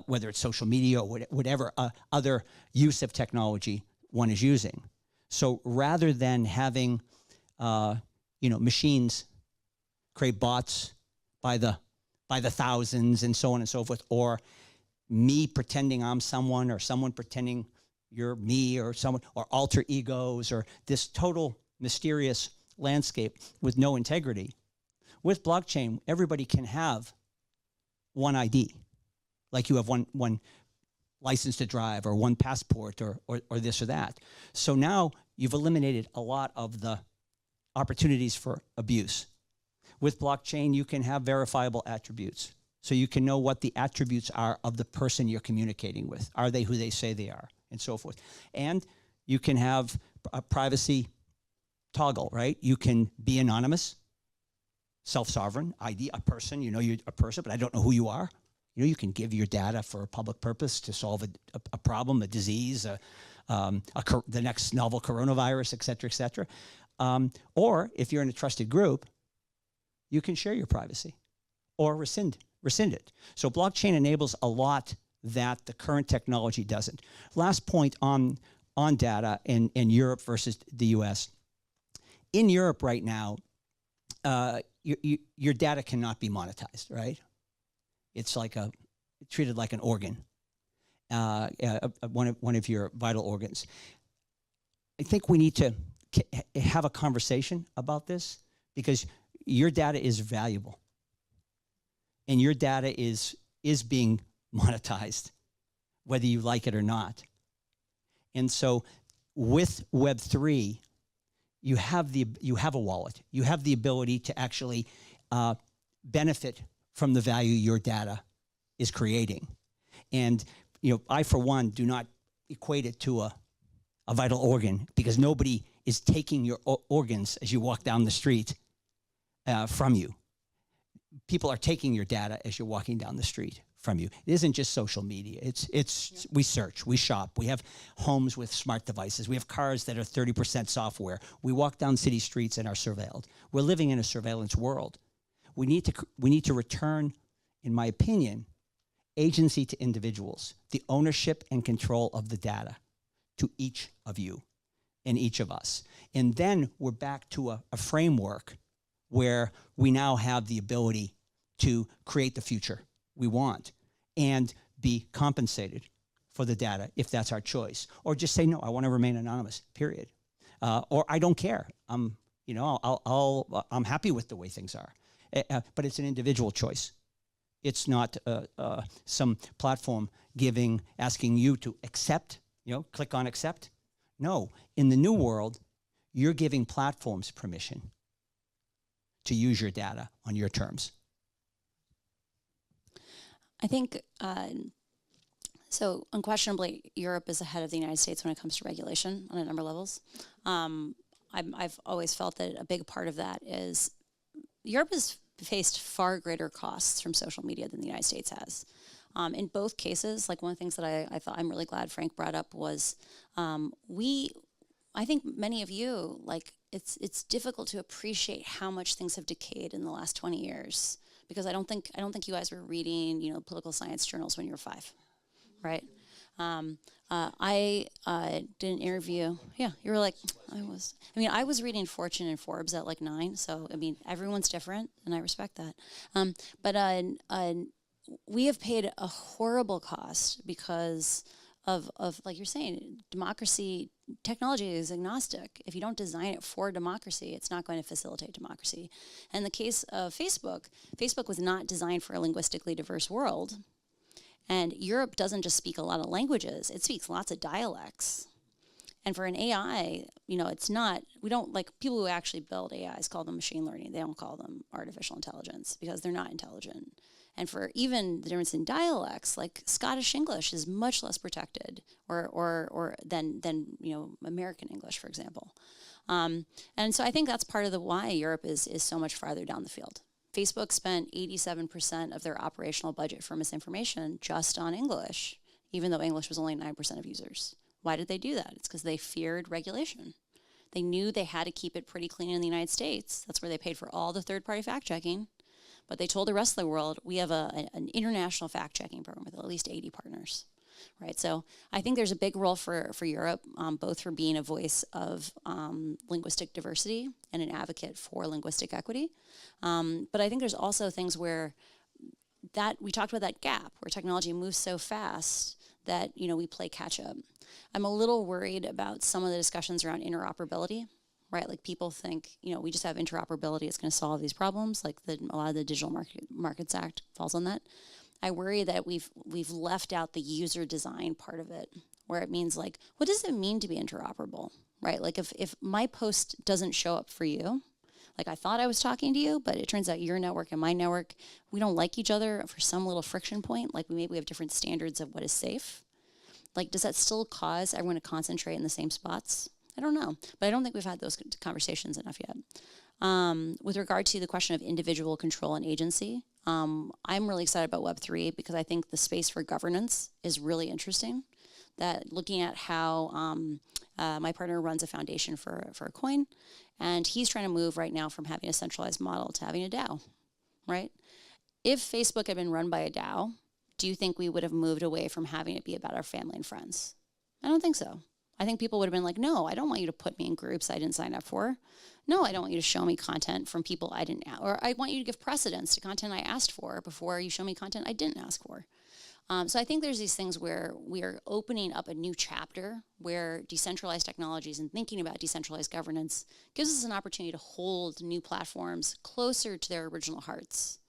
whether it's social media or whatever other use of technology one is using. So rather than having machines create bots by the thousands and so on and so forth, or me pretending I'm someone, or someone pretending you're me, or someone, or alter egos, or this total mysterious landscape with no integrity. With blockchain, everybody can have one ID, like you have one license to drive, or one passport, or this or that. So now you've eliminated a lot of the opportunities for abuse. With blockchain, you can have verifiable attributes. So you can know what the attributes are of the person you're communicating with. Are they who they say they are, and so forth. And you can have a privacy toggle, right? You can be anonymous, self-sovereign, ID, a person, you're a person, but I don't know who you are. You can give your data for a public purpose to solve a problem, a disease, the next novel coronavirus, et cetera, et cetera. Or if you're in a trusted group, you can share your privacy or rescind it. So blockchain enables a lot that the current technology doesn't. Last point on data in Europe versus the US. In Europe right now, your data cannot be monetized, right? It's treated like an organ, one of your vital organs. I think we need to have a conversation about this, because your data is valuable, and your data is being monetized, whether you like it or not. And so with Web3, you have a wallet. You have the ability to actually benefit from the value your data is creating. And I, for one, do not equate it to a vital organ, because nobody is taking your organs as you walk down the street from you. People are taking your data as you're walking down the street from you. It isn't just social media. We search, we shop, we have homes with smart devices, we have cars that are 30% software. We walk down city streets and are surveilled. We're living in a surveillance world. We need to return, in my opinion, agency to individuals, the ownership and control of the data to each of you and each of us. And then we're back to a framework where we now have the ability to create the future we want and be compensated for the data if that's our choice, or just say, no, I want to remain anonymous, period. Or I don't care. I'm happy with the way things are. But it's an individual choice. It's not some platform asking you to accept, click on accept. No, in the new world, you're giving platforms permission to use your data on your terms. I think, so unquestionably, Europe is ahead of the United States when it comes to regulation on a number of levels. I've always felt that a big part of that is Europe has faced far greater costs from social media than the United States has. In both cases, like one of the things that I thought I'm really glad Frank brought up was I think many of you, it's difficult to appreciate how much things have decayed in the last 20 years because I don't think you guys were reading, you know, political science journals when you were 5, right? I did an interview. Yeah, you were like, I was reading Fortune and Forbes at like 9. So, I mean, everyone's different, and I respect that. But we have paid a horrible cost because of like you're saying, democracy, technology is agnostic. If you don't design it for democracy, it's not going to facilitate democracy. In the case of Facebook, Facebook was not designed for a linguistically diverse world. And Europe doesn't just speak a lot of languages, it speaks lots of dialects. And for an AI, you know, it's not, we don't, like people who actually build AIs call them machine learning. They don't call them artificial intelligence because they're not intelligent. And for even the difference in dialects, like Scottish English is much less protected or than you know, American English, for example. And so I think that's part of the why Europe is so much farther down the field. Facebook spent 87% of their operational budget for misinformation just on English, even though English was only 9% of users. Why did they do that? It's because they feared regulation. They knew they had to keep it pretty clean in the United States. That's where they paid for all the third-party fact-checking. But they told the rest of the world, we have an international fact-checking program with at least 80 partners. Right, so I think there's a big role for Europe, both for being a voice of linguistic diversity and an advocate for linguistic equity. But I think there's also things where that we talked about that gap where technology moves so fast that, you know, we play catch up. I'm a little worried about some of the discussions around interoperability. Right, like people think, you know, we just have interoperability, it's going to solve these problems. Like a lot of the Digital Markets Act falls on that. I worry that we've left out the user design part of it, where it means like, what does it mean to be interoperable, right? Like if my post doesn't show up for you, like I thought I was talking to you, but it turns out your network and my network, we don't like each other for some little friction point, like maybe we have different standards of what is safe. Like, does that still cause everyone to concentrate in the same spots? I don't know, but I don't think we've had those conversations enough yet. With regard to the question of individual control and agency, I'm really excited about Web3 because I think the space for governance is really interesting. That looking at how my partner runs a foundation for a coin, and he's trying to move right now from having a centralized model to having a DAO, right? If Facebook had been run by a DAO, do you think we would have moved away from having it be about our family and friends? I don't think so. I think people would have been like, no, I don't want you to put me in groups I didn't sign up for. No, I don't want you to show me content from people I didn't, or I want you to give precedence to content I asked for before you show me content I didn't ask for. So I think there's these things where we are opening up a new chapter where decentralized technologies and thinking about decentralized governance gives us an opportunity to hold new platforms closer to their original hearts.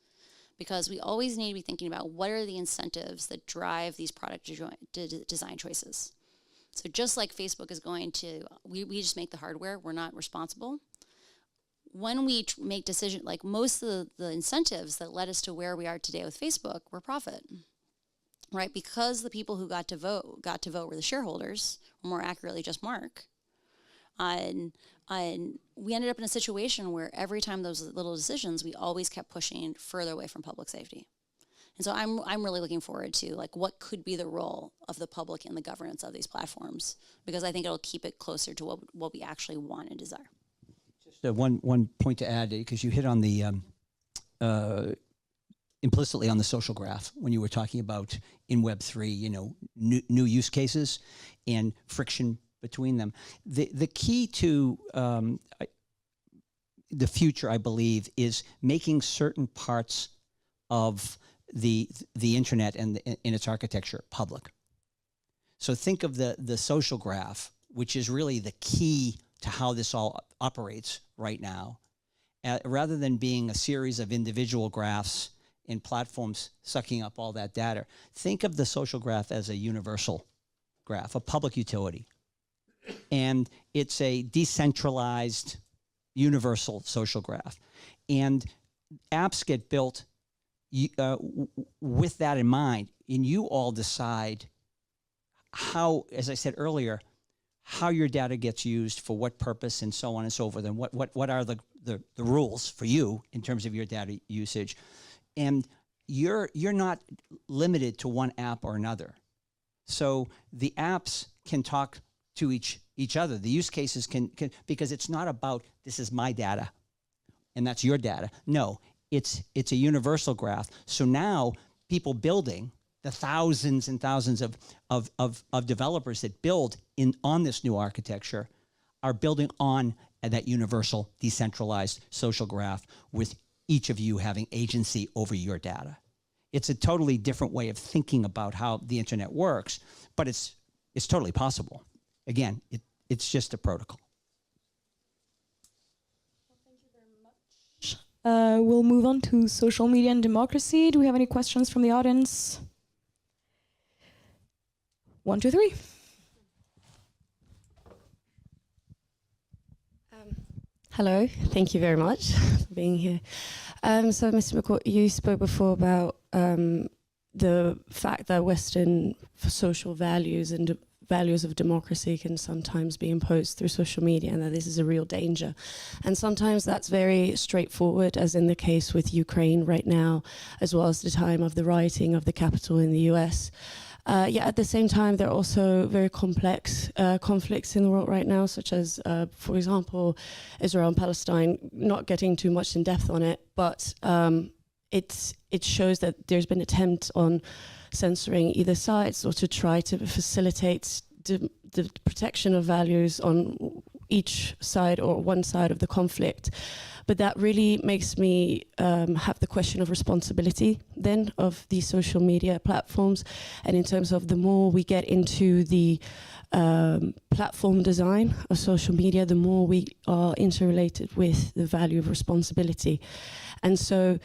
Because we always need to be thinking about what are the incentives that drive these product design choices. So just like Facebook is going to, we just make the hardware, we're not responsible. When we make decisions, like most of the incentives that led us to where we are today with Facebook were profit, right? Because the people who got to vote were the shareholders, or more accurately, just Mark. And we ended up in a situation where every time those little decisions, we always kept pushing further away from public safety. And so I'm really looking forward to like what could be the role of the public in the governance of these platforms, because I think it'll keep it closer to what we actually want and desire. Just one point to add, because you hit on the implicitly on the social graph when you were talking about in Web3, you know, new use cases and friction between them. The key to the future, I believe, is making certain parts of the internet and in its architecture public. So think of the social graph, which is really the key to how this all operates right now, rather than being a series of individual graphs and platforms sucking up all that data. Think of the social graph as a universal graph, a public utility. And it's a decentralized, universal social graph. And apps get built with that in mind, and you all decide how, as I said earlier, how your data gets used for what purpose and so on and so forth, and what are the rules for you in terms of your data usage. And you're not limited to one app or another. So the apps can talk to each other. The use cases can because it's not about this is my data and that's your data. No, it's a universal graph. So now people building, the thousands and thousands of developers that build on this new architecture are building on that universal decentralized social graph with each of you having agency over your data. It's a totally different way of thinking about how the internet works, but it's totally possible. Again, it's just a protocol. Well, thank you very much. We'll move on to social media and democracy. Do we have any questions from the audience? 1, 2, 3. Hello, thank you very much for being here. So, Mr. McCourt, you spoke before about the fact that Western social values and values of democracy can sometimes be imposed through social media, and that this is a real danger. And sometimes that's very straightforward, as in the case with Ukraine right now, as well as the time of the rioting of the Capitol in the US. Yet at the same time, there are also very complex conflicts in the world right now, such as, for example, Israel and Palestine. Not getting too much in depth on it, but it shows that there's been attempts on censoring either sides or to try to facilitate the protection of values on each side or one side of the conflict. But that really makes me have the question of responsibility then of these social media platforms. And in terms of the more we get into the platform design of social media, the more we are interrelated with the value of responsibility. And so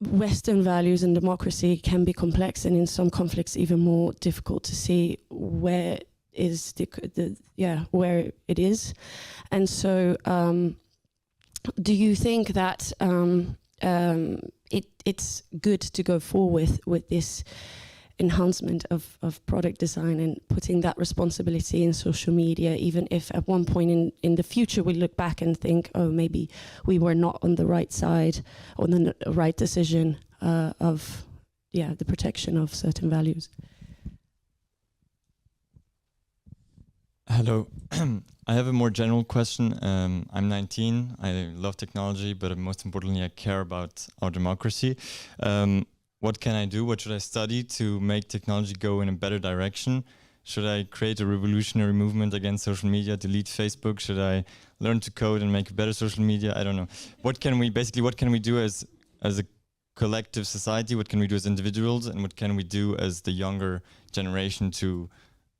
Western values and democracy can be complex, and in some conflicts even more difficult to see where is where it is. And so do you think that it's good to go forward with this enhancement of product design and putting that responsibility in social media, even if at one point in the future we look back and think, oh, maybe we were not on the right side, on the right decision of the protection of certain values? Hello. I have a more general question. I'm 19. I love technology, but most importantly, I care about our democracy. What can I do? What should I study to make technology go in a better direction? Should I create a revolutionary movement against social media, delete Facebook? Should I learn to code and make a better social media? I don't know. What can we do as a collective society? What can we do as individuals? And what can we do as the younger generation to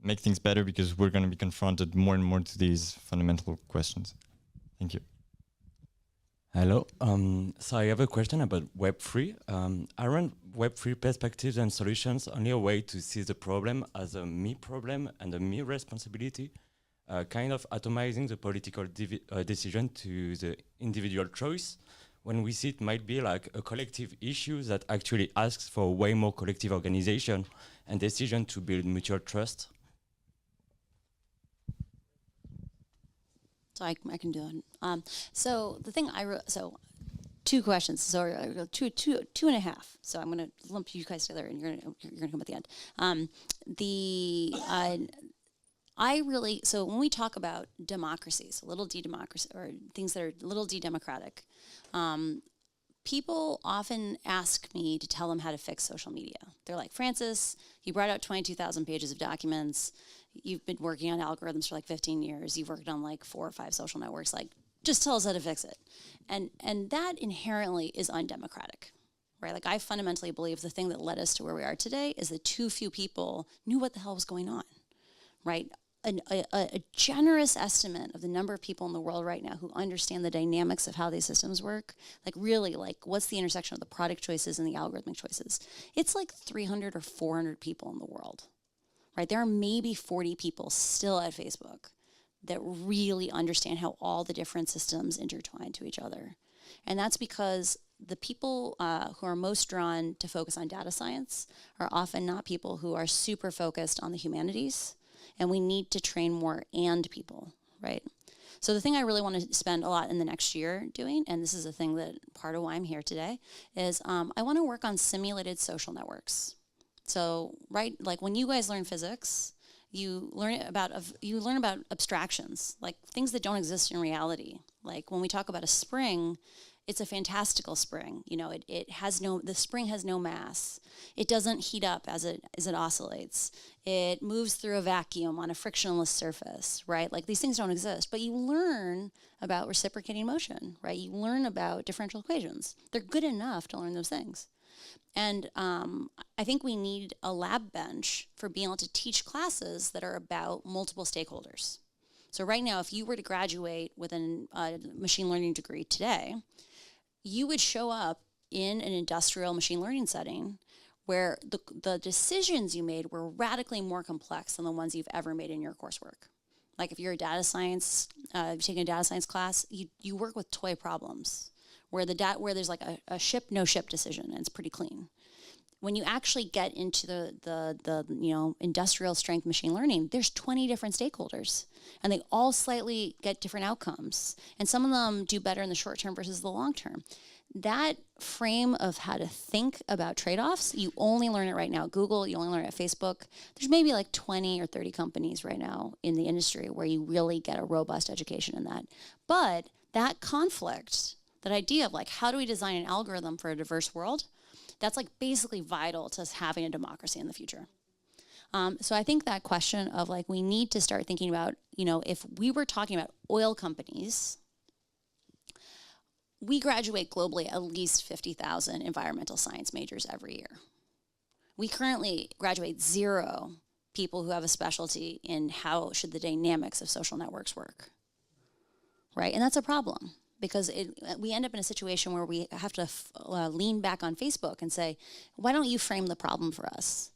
make things better, because we're going to be confronted more and more to these fundamental questions. Thank you. Hello. So I have a question about Web3. Aren't Web3 perspectives and solutions only a way to see the problem as a me problem and a me responsibility, kind of atomizing the political decision to the individual choice, when we see it might be like a collective issue that actually asks for way more collective organization and decision to build mutual trust? So I can do it. So the thing so 2 questions. So two and a half. So I'm going to lump you guys together, and you're gonna come at the end. So when we talk about democracies, little d democracy, or things that are little d democratic, people often ask me to tell them how to fix social media. They're like, Frances, you brought out 22,000 pages of documents. You've been working on algorithms for like 15 years. You've worked on like 4 or 5 social networks. Like, just tell us how to fix it. And that inherently is undemocratic, right? Like, I fundamentally believe the thing that led us to where we are today is that too few people knew what the hell was going on, right? A generous estimate of the number of people in the world right now who understand the dynamics of how these systems work, like really, like what's the intersection of the product choices and the algorithmic choices? It's like 300 or 400 people in the world, right? There are maybe 40 people still at Facebook that really understand how all the different systems intertwine to each other. And that's because the people who are most drawn to focus on data science are often not people who are super focused on the humanities. And we need to train more and people, right? So the thing I really want to spend a lot in the next year doing, and this is a thing that part of why I'm here today, is I want to work on simulated social networks. So, right, like when you guys learn physics, you learn about abstractions, like things that don't exist in reality. Like when we talk about a spring, It's a fantastical spring. You know, the spring has no mass. It doesn't heat up as it oscillates. It moves through a vacuum on a frictionless surface, right? Like these things don't exist, but you learn about reciprocating motion, right? You learn about differential equations. They're good enough to learn those things. And I think we need a lab bench for being able to teach classes that are about multiple stakeholders. So right now, if you were to graduate with a machine learning degree today, you would show up in an industrial machine learning setting where the decisions you made were radically more complex than the ones you've ever made in your coursework. Like if you're a data science, you're taking a data science class, you work with toy problems where there's like a ship, no ship decision, and it's pretty clean. When you actually get into the industrial strength machine learning, there's 20 different stakeholders, and they all slightly get different outcomes. And some of them do better in the short term versus the long term. That frame of how to think about trade-offs, you only learn it right now at Google, you only learn it at Facebook. There's maybe like 20 or 30 companies right now in the industry where you really get a robust education in that. But that conflict, that idea of like, how do we design an algorithm for a diverse world? That's like basically vital to us having a democracy in the future. So I think that question of like, we need to start thinking about, you know, if we were talking about oil companies, we graduate globally at least 50,000 environmental science majors every year. We currently graduate 0 people who have a specialty in how should the dynamics of social networks work, right? And that's a problem. Because we end up in a situation where we have to lean back on Facebook and say, why don't you frame the problem for us?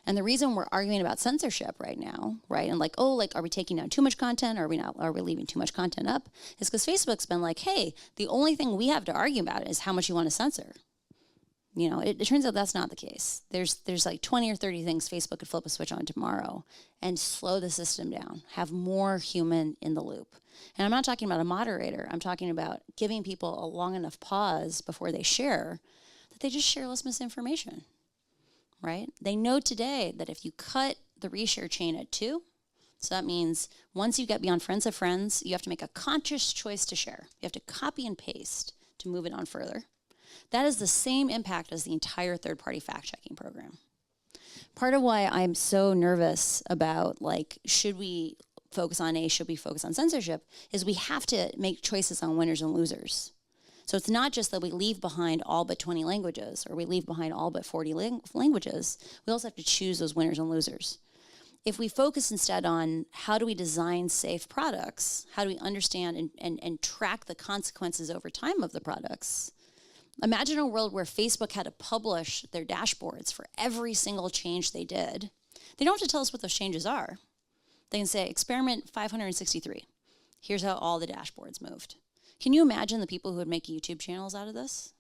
And the reason we're arguing about censorship right now, right, and like, oh, like, are we taking down too much content? Or are we leaving too much content up? Is because Facebook's been like, hey, the only thing we have to argue about is how much you want to censor. You know, it turns out that's not the case. There's like 20 or 30 things Facebook could flip a switch on tomorrow and slow the system down, have more human in the loop. And I'm not talking about a moderator. I'm talking about giving people a long enough pause before they share that they just share less misinformation, right? They know today that if you cut the reshare chain at 2, so that means once you get beyond friends of friends, you have to make a conscious choice to share. You have to copy and paste to move it on further. That is the same impact as the entire third-party fact-checking program. Part of why I'm so nervous about, like, should we focus on A, should we focus on censorship, is we have to make choices on winners and losers. So it's not just that we leave behind all but 20 languages or we leave behind all but 40 languages. We also have to choose those winners and losers. If we focus instead on how do we design safe products, how do we understand and track the consequences over time of the products. Imagine a world where Facebook had to publish their dashboards for every single change they did. They don't have to tell us what those changes are. They can say, experiment 563. Here's how all the dashboards moved. Can you imagine the people who would make YouTube channels out of this?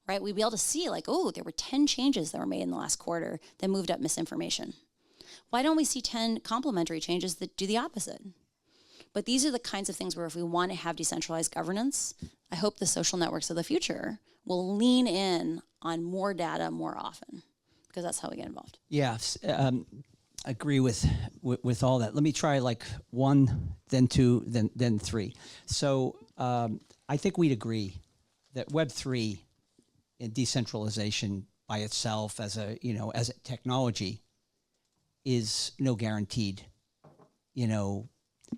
Right? We'd be able to see like, oh, there were 10 changes that were made in the last quarter that moved up misinformation. Why don't we see 10 complementary changes that do the opposite? But these are the kinds of things where if we want to have decentralized governance, I hope the social networks of the future will lean in on more data more often, because that's how we get involved. Yeah, agree with all that. Let me try like 1, then 2, then 3. So I think we'd agree that Web3 and decentralization by itself as a technology is no guaranteed,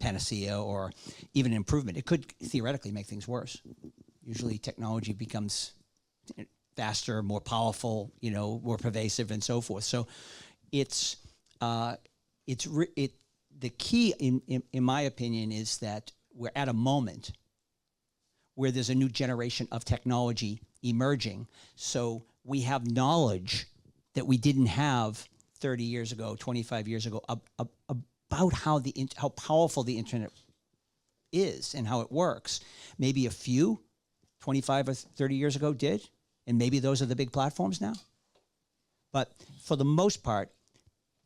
panacea or even improvement. It could theoretically make things worse. Usually technology becomes faster, more powerful, more pervasive and so forth. So the key in my opinion is that we're at a moment where there's a new generation of technology emerging. So we have knowledge that we didn't have 30 years ago, 25 years ago, about how powerful the internet is and how it works. Maybe a few 25 or 30 years ago did, and maybe those are the big platforms now. But for the most part,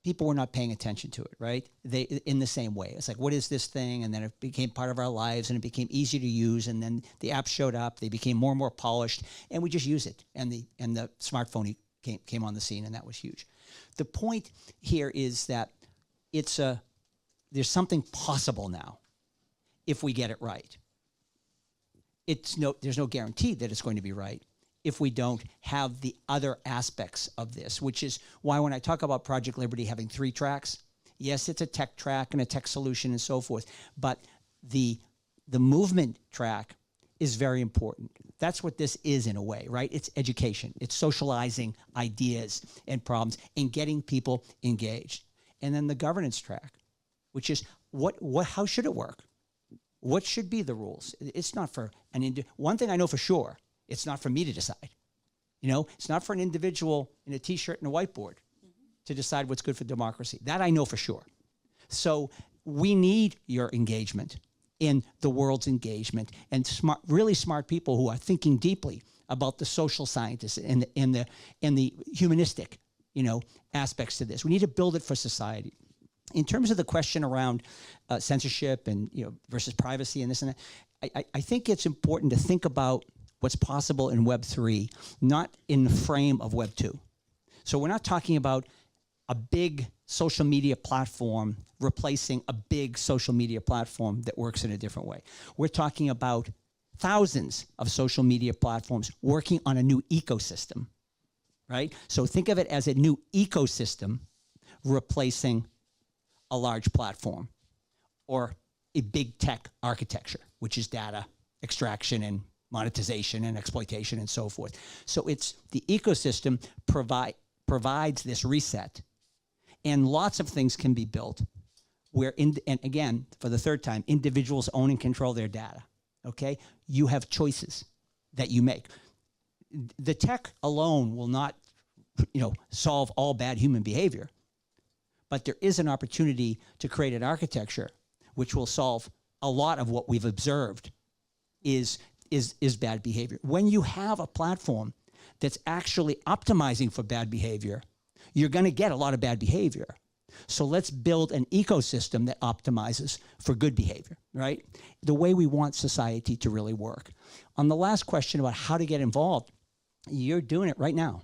people were not paying attention to it, right? They in the same way. It's like, what is this thing? And then it became part of our lives, and it became easy to use. And then the apps showed up. They became more and more polished, and we just use it. And the smartphone came on the scene, and that was huge. The point here is that there's something possible now if we get it right. there's no guarantee that it's going to be right if we don't have the other aspects of this, which is why when I talk about Project Liberty having 3 tracks, yes, it's a tech track and a tech solution and so forth, but the movement track is very important. That's what this is in a way, right? It's education. It's socializing ideas and problems and getting people engaged. And then the governance track, which is how should it work? What should be the rules? It's not for one thing I know for sure, it's not for me to decide. It's not for an individual in a t-shirt and a whiteboard to decide what's good for democracy. That I know for sure. So we need your engagement in the world's engagement and really smart people who are thinking deeply about the social scientists and the humanistic, aspects to this. We need to build it for society. In terms of the question around censorship and versus privacy and this and that, I think it's important to think about what's possible in Web 3, not in the frame of Web 2. So we're not talking about a big social media platform replacing a big social media platform that works in a different way. We're talking about thousands of social media platforms working on a new ecosystem, right? So think of it as a new ecosystem replacing a large platform or a big tech architecture, which is data extraction and monetization and exploitation and so forth. So it's the ecosystem provides this reset, and lots of things can be built where, and again, for the third time, individuals own and control their data, okay? You have choices that you make. The tech alone will not, solve all bad human behavior, but there is an opportunity to create an architecture which will solve a lot of what we've observed is bad behavior. When you have a platform that's actually optimizing for bad behavior, you're going to get a lot of bad behavior. So let's build an ecosystem that optimizes for good behavior, right? The way we want society to really work. On the last question about how to get involved, you're doing it right now,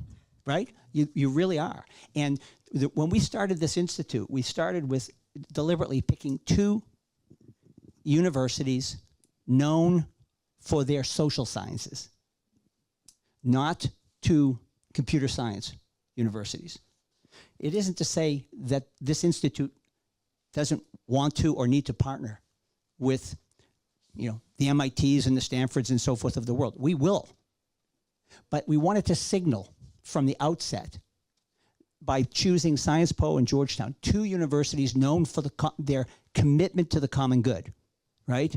right? You really are. And when we started this institute, we started with deliberately picking 2 universities known for their social sciences, not 2 computer science universities. It isn't to say that this institute doesn't want to or need to partner with, the MITs and the Stanfords and so forth of the world. We will. But we wanted to signal from the outset by choosing Sciences Po and Georgetown, 2 universities known for their commitment to the common good, right?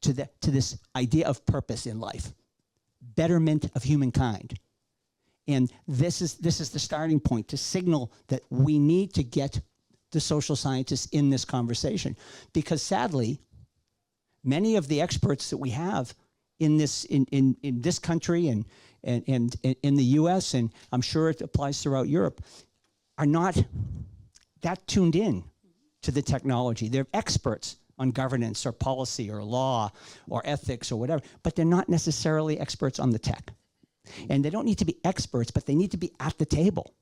To this idea of purpose in life, betterment of humankind. And this is the starting point to signal that we need to get the social scientists in this conversation, because sadly, many of the experts that we have in this country and in the U.S., and I'm sure it applies throughout Europe, are not that tuned in to the technology. They're experts on governance or policy or law or ethics or whatever, but they're not necessarily experts on the tech. And they don't need to be experts, but they need to be at the table.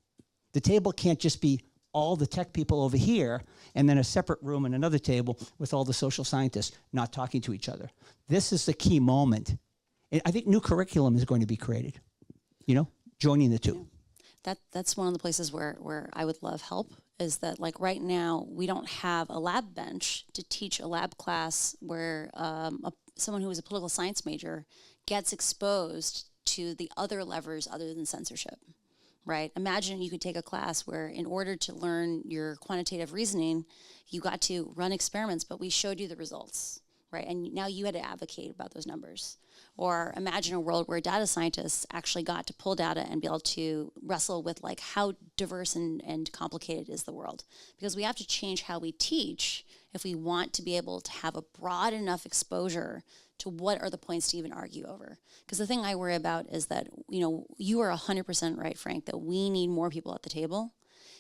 The table can't just be all the tech people over here and then a separate room and another table with all the social scientists not talking to each other. This is the key moment. And I think new curriculum is going to be created, joining the 2. That's one of the places where I would love help, is that like right now we don't have a lab bench to teach a lab class where someone who is a political science major gets exposed to the other levers other than censorship, right? Imagine you could take a class where in order to learn your quantitative reasoning, you got to run experiments, but we showed you the results, right? And now you had to advocate about those numbers. Or imagine a world where data scientists actually got to pull data and be able to wrestle with like how diverse and complicated is the world. Because we have to change how we teach if we want to be able to have a broad enough exposure to what are the points to even argue over. Because the thing I worry about is that, you are 100% right, Frank, that we need more people at the table.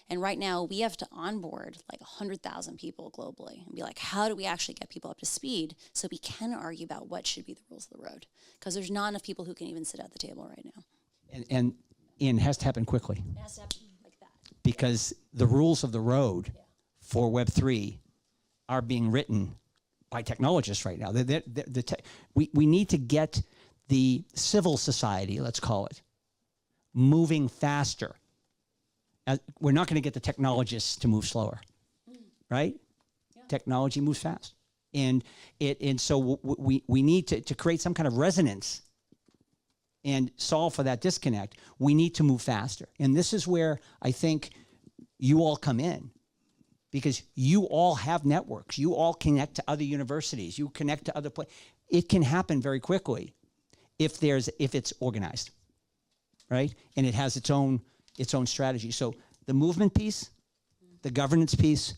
And right now we have to onboard like 100,000 people globally and be like, how do we actually get people up to speed so we can argue about what should be the rules of the road? Because there's not enough people who can even sit at the table right now. And it has to happen quickly. It has to happen like that. Because the rules of the road for Web3 are being written by technologists right now. We need to get the civil society, let's call it, moving faster. We're not going to get the technologists to move slower, right? Yeah. Technology moves fast. And so we need to create some kind of resonance and solve for that disconnect. We need to move faster. And this is where I think you all come in, because you all have networks. You all connect to other universities. You connect to other places. It can happen very quickly if it's organized, right? And it has its own strategy. So the movement piece, the governance piece,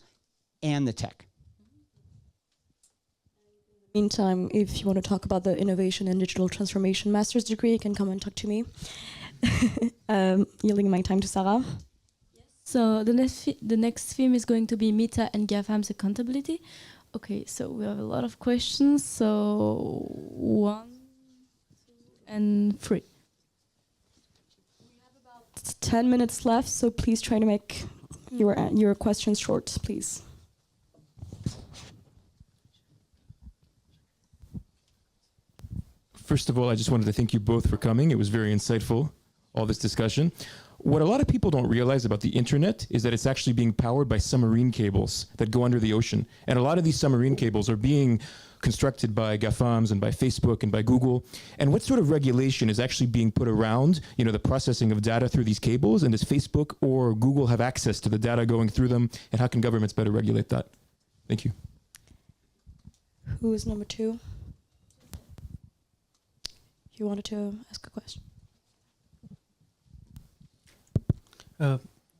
and the tech. Meantime, if you want to talk about the innovation and digital transformation master's degree, you can come and talk to me. Yielding my time to Sarah. So the next theme is going to be Meta and GAFAM's accountability. Okay, so we have a lot of questions. So 1, 2, and 3. We have about 10 minutes left, so please try to make your questions short, please. First of all, I just wanted to thank you both for coming. It was very insightful, all this discussion. What a lot of people don't realize about the internet is that it's actually being powered by submarine cables that go under the ocean. And a lot of these submarine cables are being constructed by GAFAMs and by Facebook and by Google. And what sort of regulation is actually being put around, the processing of data through these cables? And does Facebook or Google have access to the data going through them? And how can governments better regulate that? Thank you. Who is number 2? You wanted to ask a question.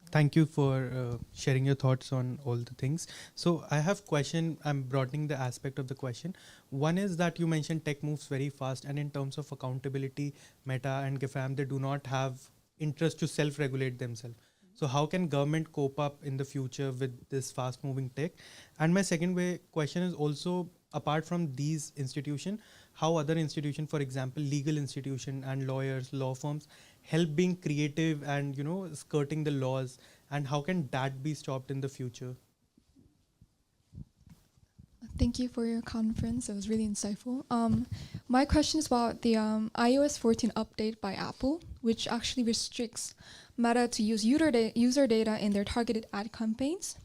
Thank you for sharing your thoughts on all the things. So I have question, I'm broadening the aspect of the question. One is that you mentioned tech moves very fast, and in terms of accountability, Meta and GAFAM, they do not have interest to self-regulate themselves. So how can government cope up in the future with this fast moving tech? And my second question is also, apart from these institutions, how other institutions, for example, legal institutions and lawyers, law firms, help being creative and skirting the laws, and how can that be stopped in the future? Thank you for your conference. It was really insightful. My question is about the iOS 14 update by Apple, which actually restricts Meta to use user data in their targeted ad campaigns.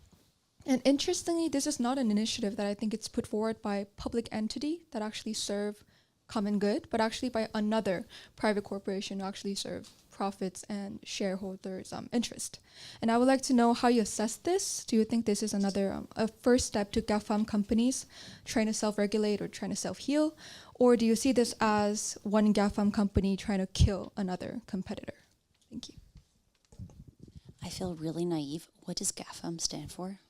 And interestingly, this is not an initiative that I think it's put forward by a public entity that actually serve common good, but actually by another private corporation who actually serve profits and shareholders' interest. And I would like to know how you assess this. Do you think this is another a first step to GAFAM companies trying to self-regulate or trying to self-heal? Or do you see this as one GAFAM company trying to kill another competitor? Thank you. I feel really naive. What does GAFAM stand for?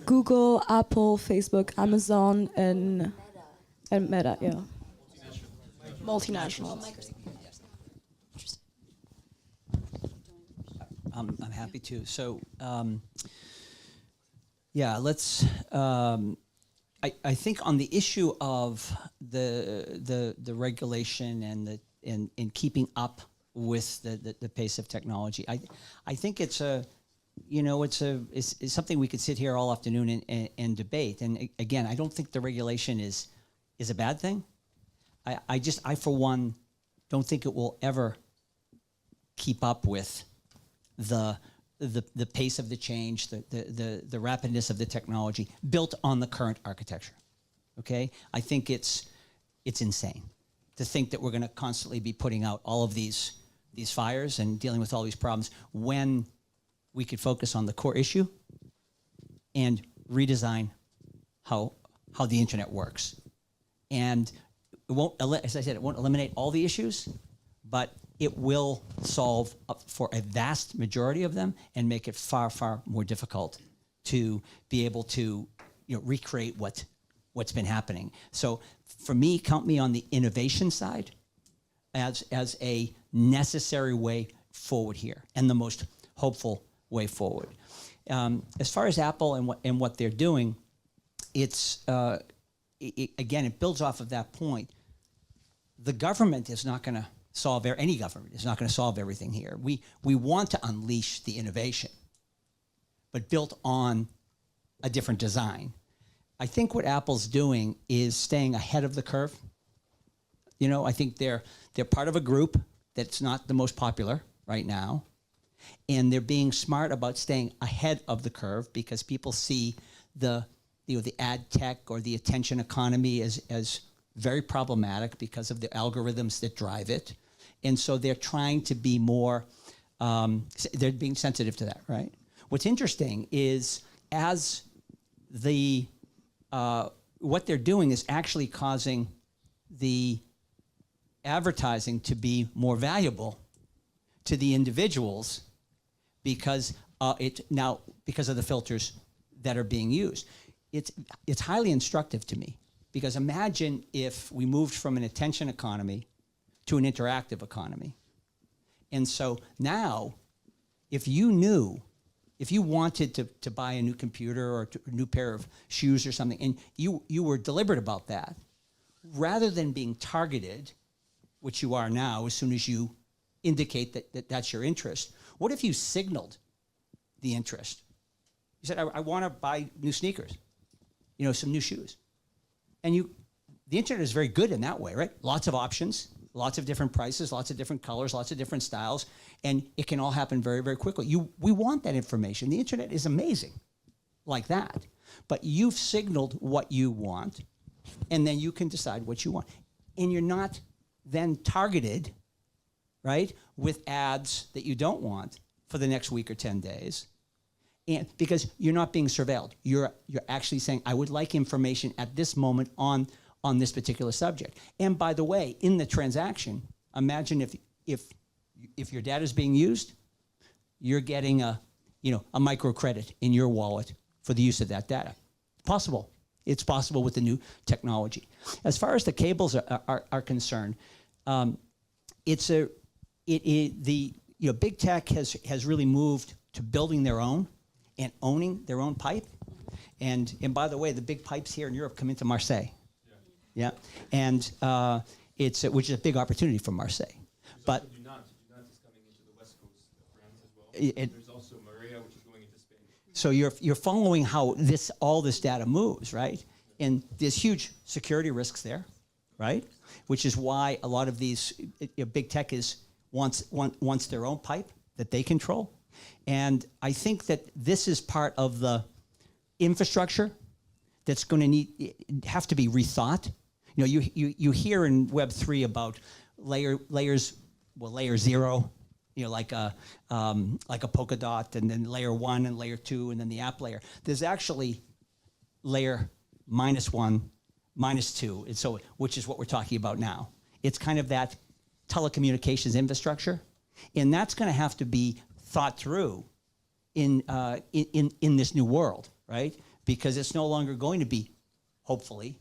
Google, Apple, Facebook, Amazon, and Meta, yeah. Multinational. I'm happy to. So, let's. I think on the issue of the regulation and keeping up with the pace of technology, I think it's something we could sit here all afternoon and debate. And again, I don't think the regulation is a bad thing. I for one don't think it will ever keep up with the pace of the change, the rapidness of the technology built on the current architecture. Okay, I think it's insane to think that we're going to constantly be putting out all of these fires and dealing with all these problems when we could focus on the core issue and redesign how the internet works. And it won't, as I said, it won't eliminate all the issues, but it will solve for a vast majority of them and make it far, far more difficult to be able to recreate what's been happening. So for me, count me on the innovation side as a necessary way forward here and the most hopeful way forward. As far as Apple and what they're doing, it's again, it builds off of that point. The government is not going to solve, any government is not going to solve everything here. We want to unleash the innovation, but built on a different design. I think what Apple's doing is staying ahead of the curve. You know, I think they're part of a group that's not the most popular right now, and they're being smart about staying ahead of the curve because people see the ad tech or the attention economy as very problematic because of the algorithms that drive it, and so they're trying to be more. They're being sensitive to that, right? What's interesting is as what they're doing is actually causing the advertising to be more valuable to the individuals because because of the filters that are being used. It's highly instructive to me because imagine if we moved from an attention economy to an interactive economy. And so now, if you wanted to buy a new computer or a new pair of shoes or something, and you were deliberate about that, rather than being targeted, which you are now as soon as you indicate that that's your interest, what if you signaled the interest? You said, I want to buy new sneakers, some new shoes. And the internet is very good in that way, right? Lots of options, lots of different prices, lots of different colors, lots of different styles, and it can all happen very, very quickly. We want that information. The internet is amazing like that. But you've signaled what you want, and then you can decide what you want. And you're not then targeted, right, with ads that you don't want for the next week or 10 days. And because you're not being surveilled. You're actually saying, I would like information at this moment on this particular subject. And by the way, in the transaction, imagine if your data is being used, you're getting a microcredit in your wallet for the use of that data. It's possible with the new technology. As far as the cables are concerned, big tech has really moved to building their own and owning their own pipe. And by the way, the big pipes here in Europe come into Marseille. Yeah, and which is a big opportunity for Marseille. But Dunant is coming into the west coast of France as well. There's also Maria, which is going into Spain. So you're following how all this data moves, right? And there's huge security risks there, right? Which is why a lot of these big tech wants their own pipe that they control. And I think that this is part of the infrastructure that's going to have to be rethought. You hear in Web3 about layer 0, like a polka dot, and then layer 1 and layer 2, and then the app layer. There's actually layer -1, -2, and so which is what we're talking about now. It's kind of that telecommunications infrastructure, and that's going to have to be thought through in this new world, right? Because it's no longer going to be, hopefully,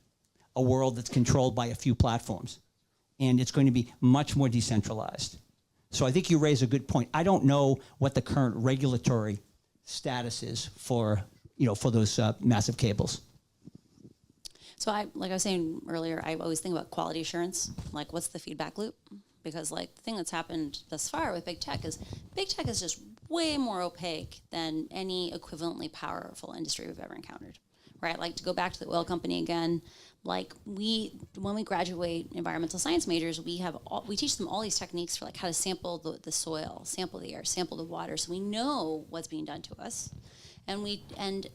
a world that's controlled by a few platforms, and it's going to be much more decentralized. So I think you raise a good point. I don't know what the current regulatory status is for those massive cables. So like I was saying earlier, I always think about quality assurance. Like, what's the feedback loop? Because the thing that's happened thus far with big tech is just way more opaque than any equivalently powerful industry we've ever encountered, right? Like, to go back to the oil company again, when we graduate environmental science majors, we teach them all these techniques for how to sample the soil, sample the air, sample the water, so we know what's being done to us. And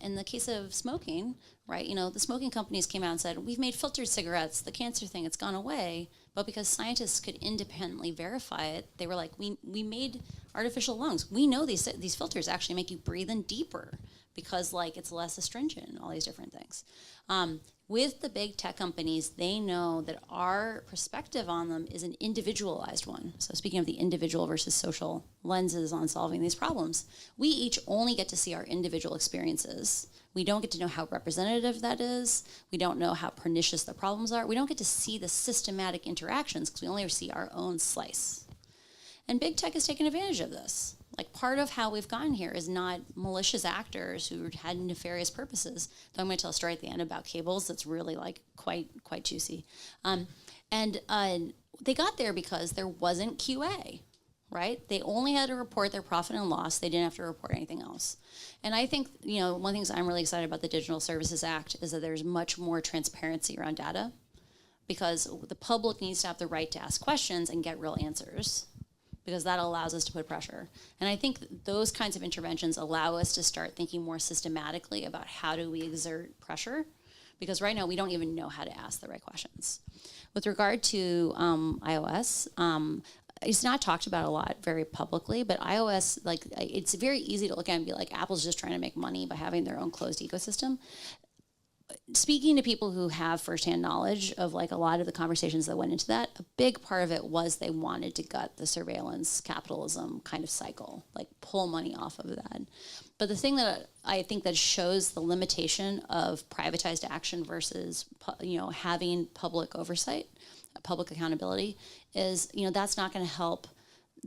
in the case of smoking, right, the smoking companies came out and said, we've made filtered cigarettes, the cancer thing, it's gone away. But because scientists could independently verify it, they were like, we made artificial lungs. We know these filters actually make you breathe in deeper because it's less astringent and all these different things. With the big tech companies, they know that our perspective on them is an individualized one. So speaking of the individual versus social lenses on solving these problems, we each only get to see our individual experiences. We don't get to know how representative that is. We don't know how pernicious the problems are. We don't get to see the systematic interactions because we only see our own slice. And big tech has taken advantage of this. Part of how we've gotten here is not malicious actors who had nefarious purposes. Though I'm going to tell a story at the end about cables that's really quite juicy. And they got there because there wasn't QA, right? They only had to report their profit and loss. They didn't have to report anything else. And I think, one of the things I'm really excited about the Digital Services Act is that there's much more transparency around data. because the public needs to have the right to ask questions and get real answers, because that allows us to put pressure. And I think those kinds of interventions allow us to start thinking more systematically about how do we exert pressure, because right now we don't even know how to ask the right questions. With regard to iOS, it's not talked about a lot very publicly, but iOS, like, it's very easy to look at and be like, Apple's just trying to make money by having their own closed ecosystem. Speaking to people who have firsthand knowledge of like a lot of the conversations that went into that, a big part of it was they wanted to gut the surveillance capitalism kind of cycle, like pull money off of that. But the thing that I think that shows the limitation of privatized action versus, having public oversight, public accountability, is, that's not going to help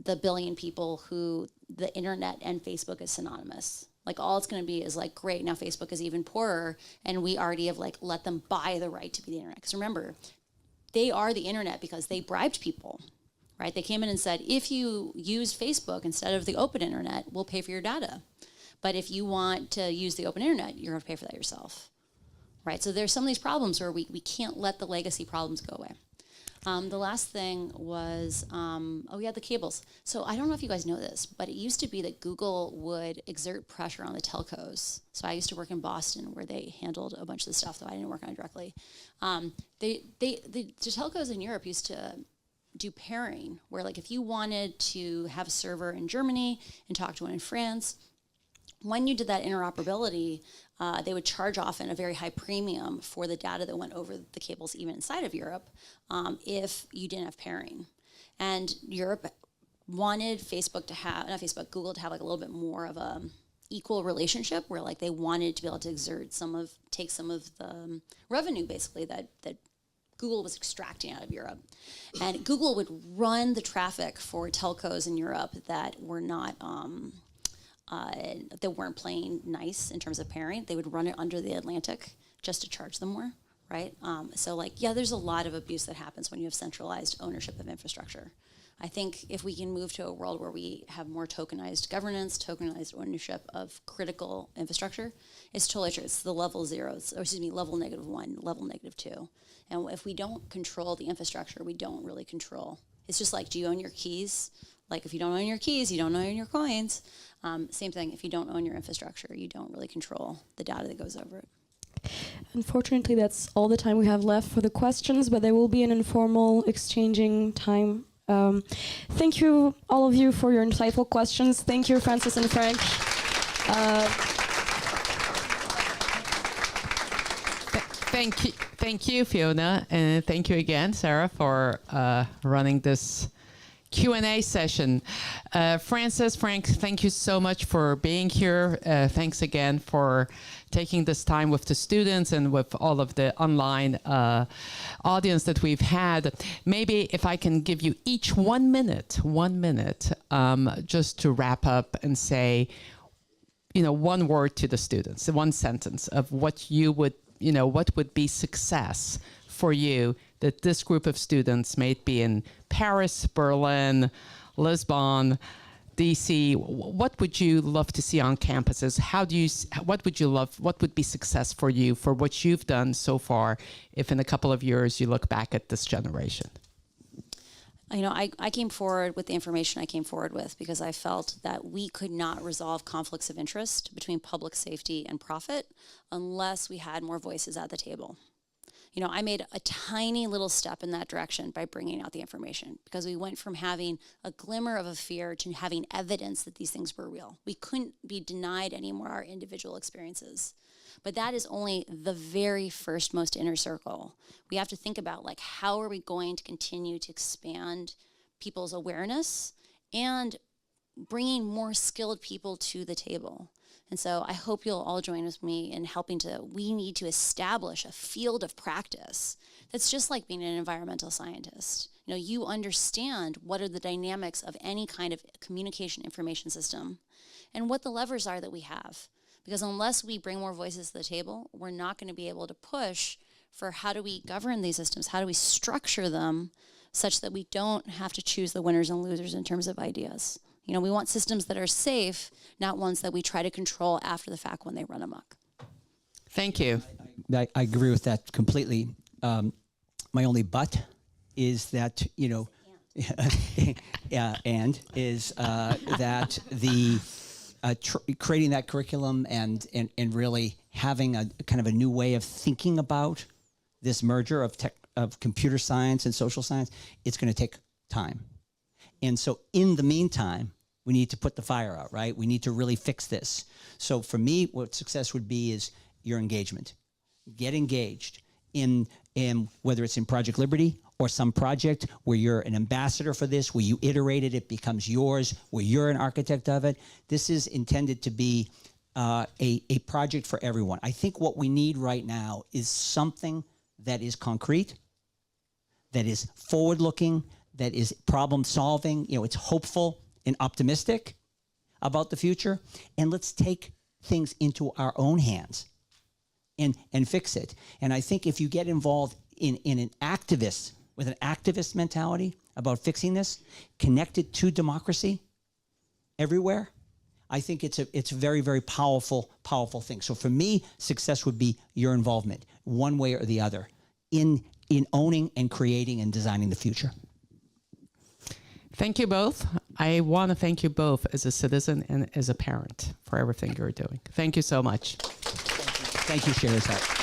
the billion people who the internet and Facebook is synonymous. Like, all it's going to be is like, great, now Facebook is even poorer, and we already have like let them buy the right to be the internet. Because remember, they are the internet because they bribed people, right? They came in and said, if you use Facebook instead of the open internet, we'll pay for your data. But if you want to use the open internet, you're going to pay for that yourself, right? So there's some of these problems where we can't let the legacy problems go away. The last thing was, the cables. So I don't know if you guys know this, but it used to be that Google would exert pressure on the telcos. So I used to work in Boston where they handled a bunch of the stuff, though I didn't work on it directly. The telcos in Europe used to do pairing, where like if you wanted to have a server in Germany and talk to one in France, when you did that interoperability, they would charge often a very high premium for the data that went over the cables even inside of Europe if you didn't have pairing. And Europe wanted Google to have like a little bit more of a equal relationship, where like they wanted to be able to take some of the revenue basically that Google was extracting out of Europe. And Google would run the traffic for telcos in Europe that were not that weren't playing nice in terms of pairing. They would run it under the Atlantic just to charge them more, right? There's a lot of abuse that happens when you have centralized ownership of infrastructure. I think if we can move to a world where we have more tokenized governance, tokenized ownership of critical infrastructure, it's totally true. It's the level level -1, level -2. And if we don't control the infrastructure, we don't really control. It's just like, do you own your keys? Like, if you don't own your keys, you don't own your coins. Same thing, if you don't own your infrastructure, you don't really control the data that goes over it. Unfortunately, that's all the time we have left for the questions, but there will be an informal exchanging time. Thank you, all of you, for your insightful questions. Thank you, Frances and Frank. Thank you, Fiona, and thank you again, Sarah, for running this Q&A session. Frances, Frank, thank you so much for being here. Thanks again for taking this time with the students and with all of the online audience that we've had. Maybe if I can give you each 1 minute, just to wrap up and say, one word to the students, one sentence of what you would, what would be success for you, that this group of students may be in Paris, Berlin, Lisbon, DC. What would you love to see on campuses? What would be success for you for what you've done so far, if in a couple of years you look back at this generation? I came forward with the information I came forward with because I felt that we could not resolve conflicts of interest between public safety and profit unless we had more voices at the table. I made a tiny little step in that direction by bringing out the information, because we went from having a glimmer of a fear to having evidence that these things were real. We couldn't be denied anymore our individual experiences. But that is only the very first, most inner circle. We have to think about, like, how are we going to continue to expand people's awareness and bringing more skilled people to the table. And so I hope you'll all join with me in we need to establish a field of practice that's just like being an environmental scientist. You understand what are the dynamics of any kind of communication information system and what the levers are that we have. Because unless we bring more voices to the table, we're not going to be able to push for how do we govern these systems, how do we structure them such that we don't have to choose the winners and losers in terms of ideas. We want systems that are safe, not ones that we try to control after the fact when they run amok. Thank you. I agree with that completely. My only but is that, you know, and is that the creating that curriculum and really having a kind of a new way of thinking about this merger of computer science and social science, it's going to take time. And so in the meantime, we need to put the fire out, right? We need to really fix this. So for me, what success would be is your engagement. Get engaged in whether it's in Project Liberty or some project where you're an ambassador for this, where you iterate it, it becomes yours, where you're an architect of it. This is intended to be a project for everyone. I think what we need right now is something that is concrete, that is forward-looking, that is problem-solving. You know, it's hopeful and optimistic about the future. And let's take things into our own hands and fix it. And I think if you get involved in an activist, with an activist mentality about fixing this, connected to democracy everywhere, I think it's a very, very powerful thing. So for me, success would be your involvement, one way or the other, in owning and creating and designing the future. Thank you both. I want to thank you both as a citizen and as a parent for everything you're doing. Thank you so much. Thank you, Shéhérazade.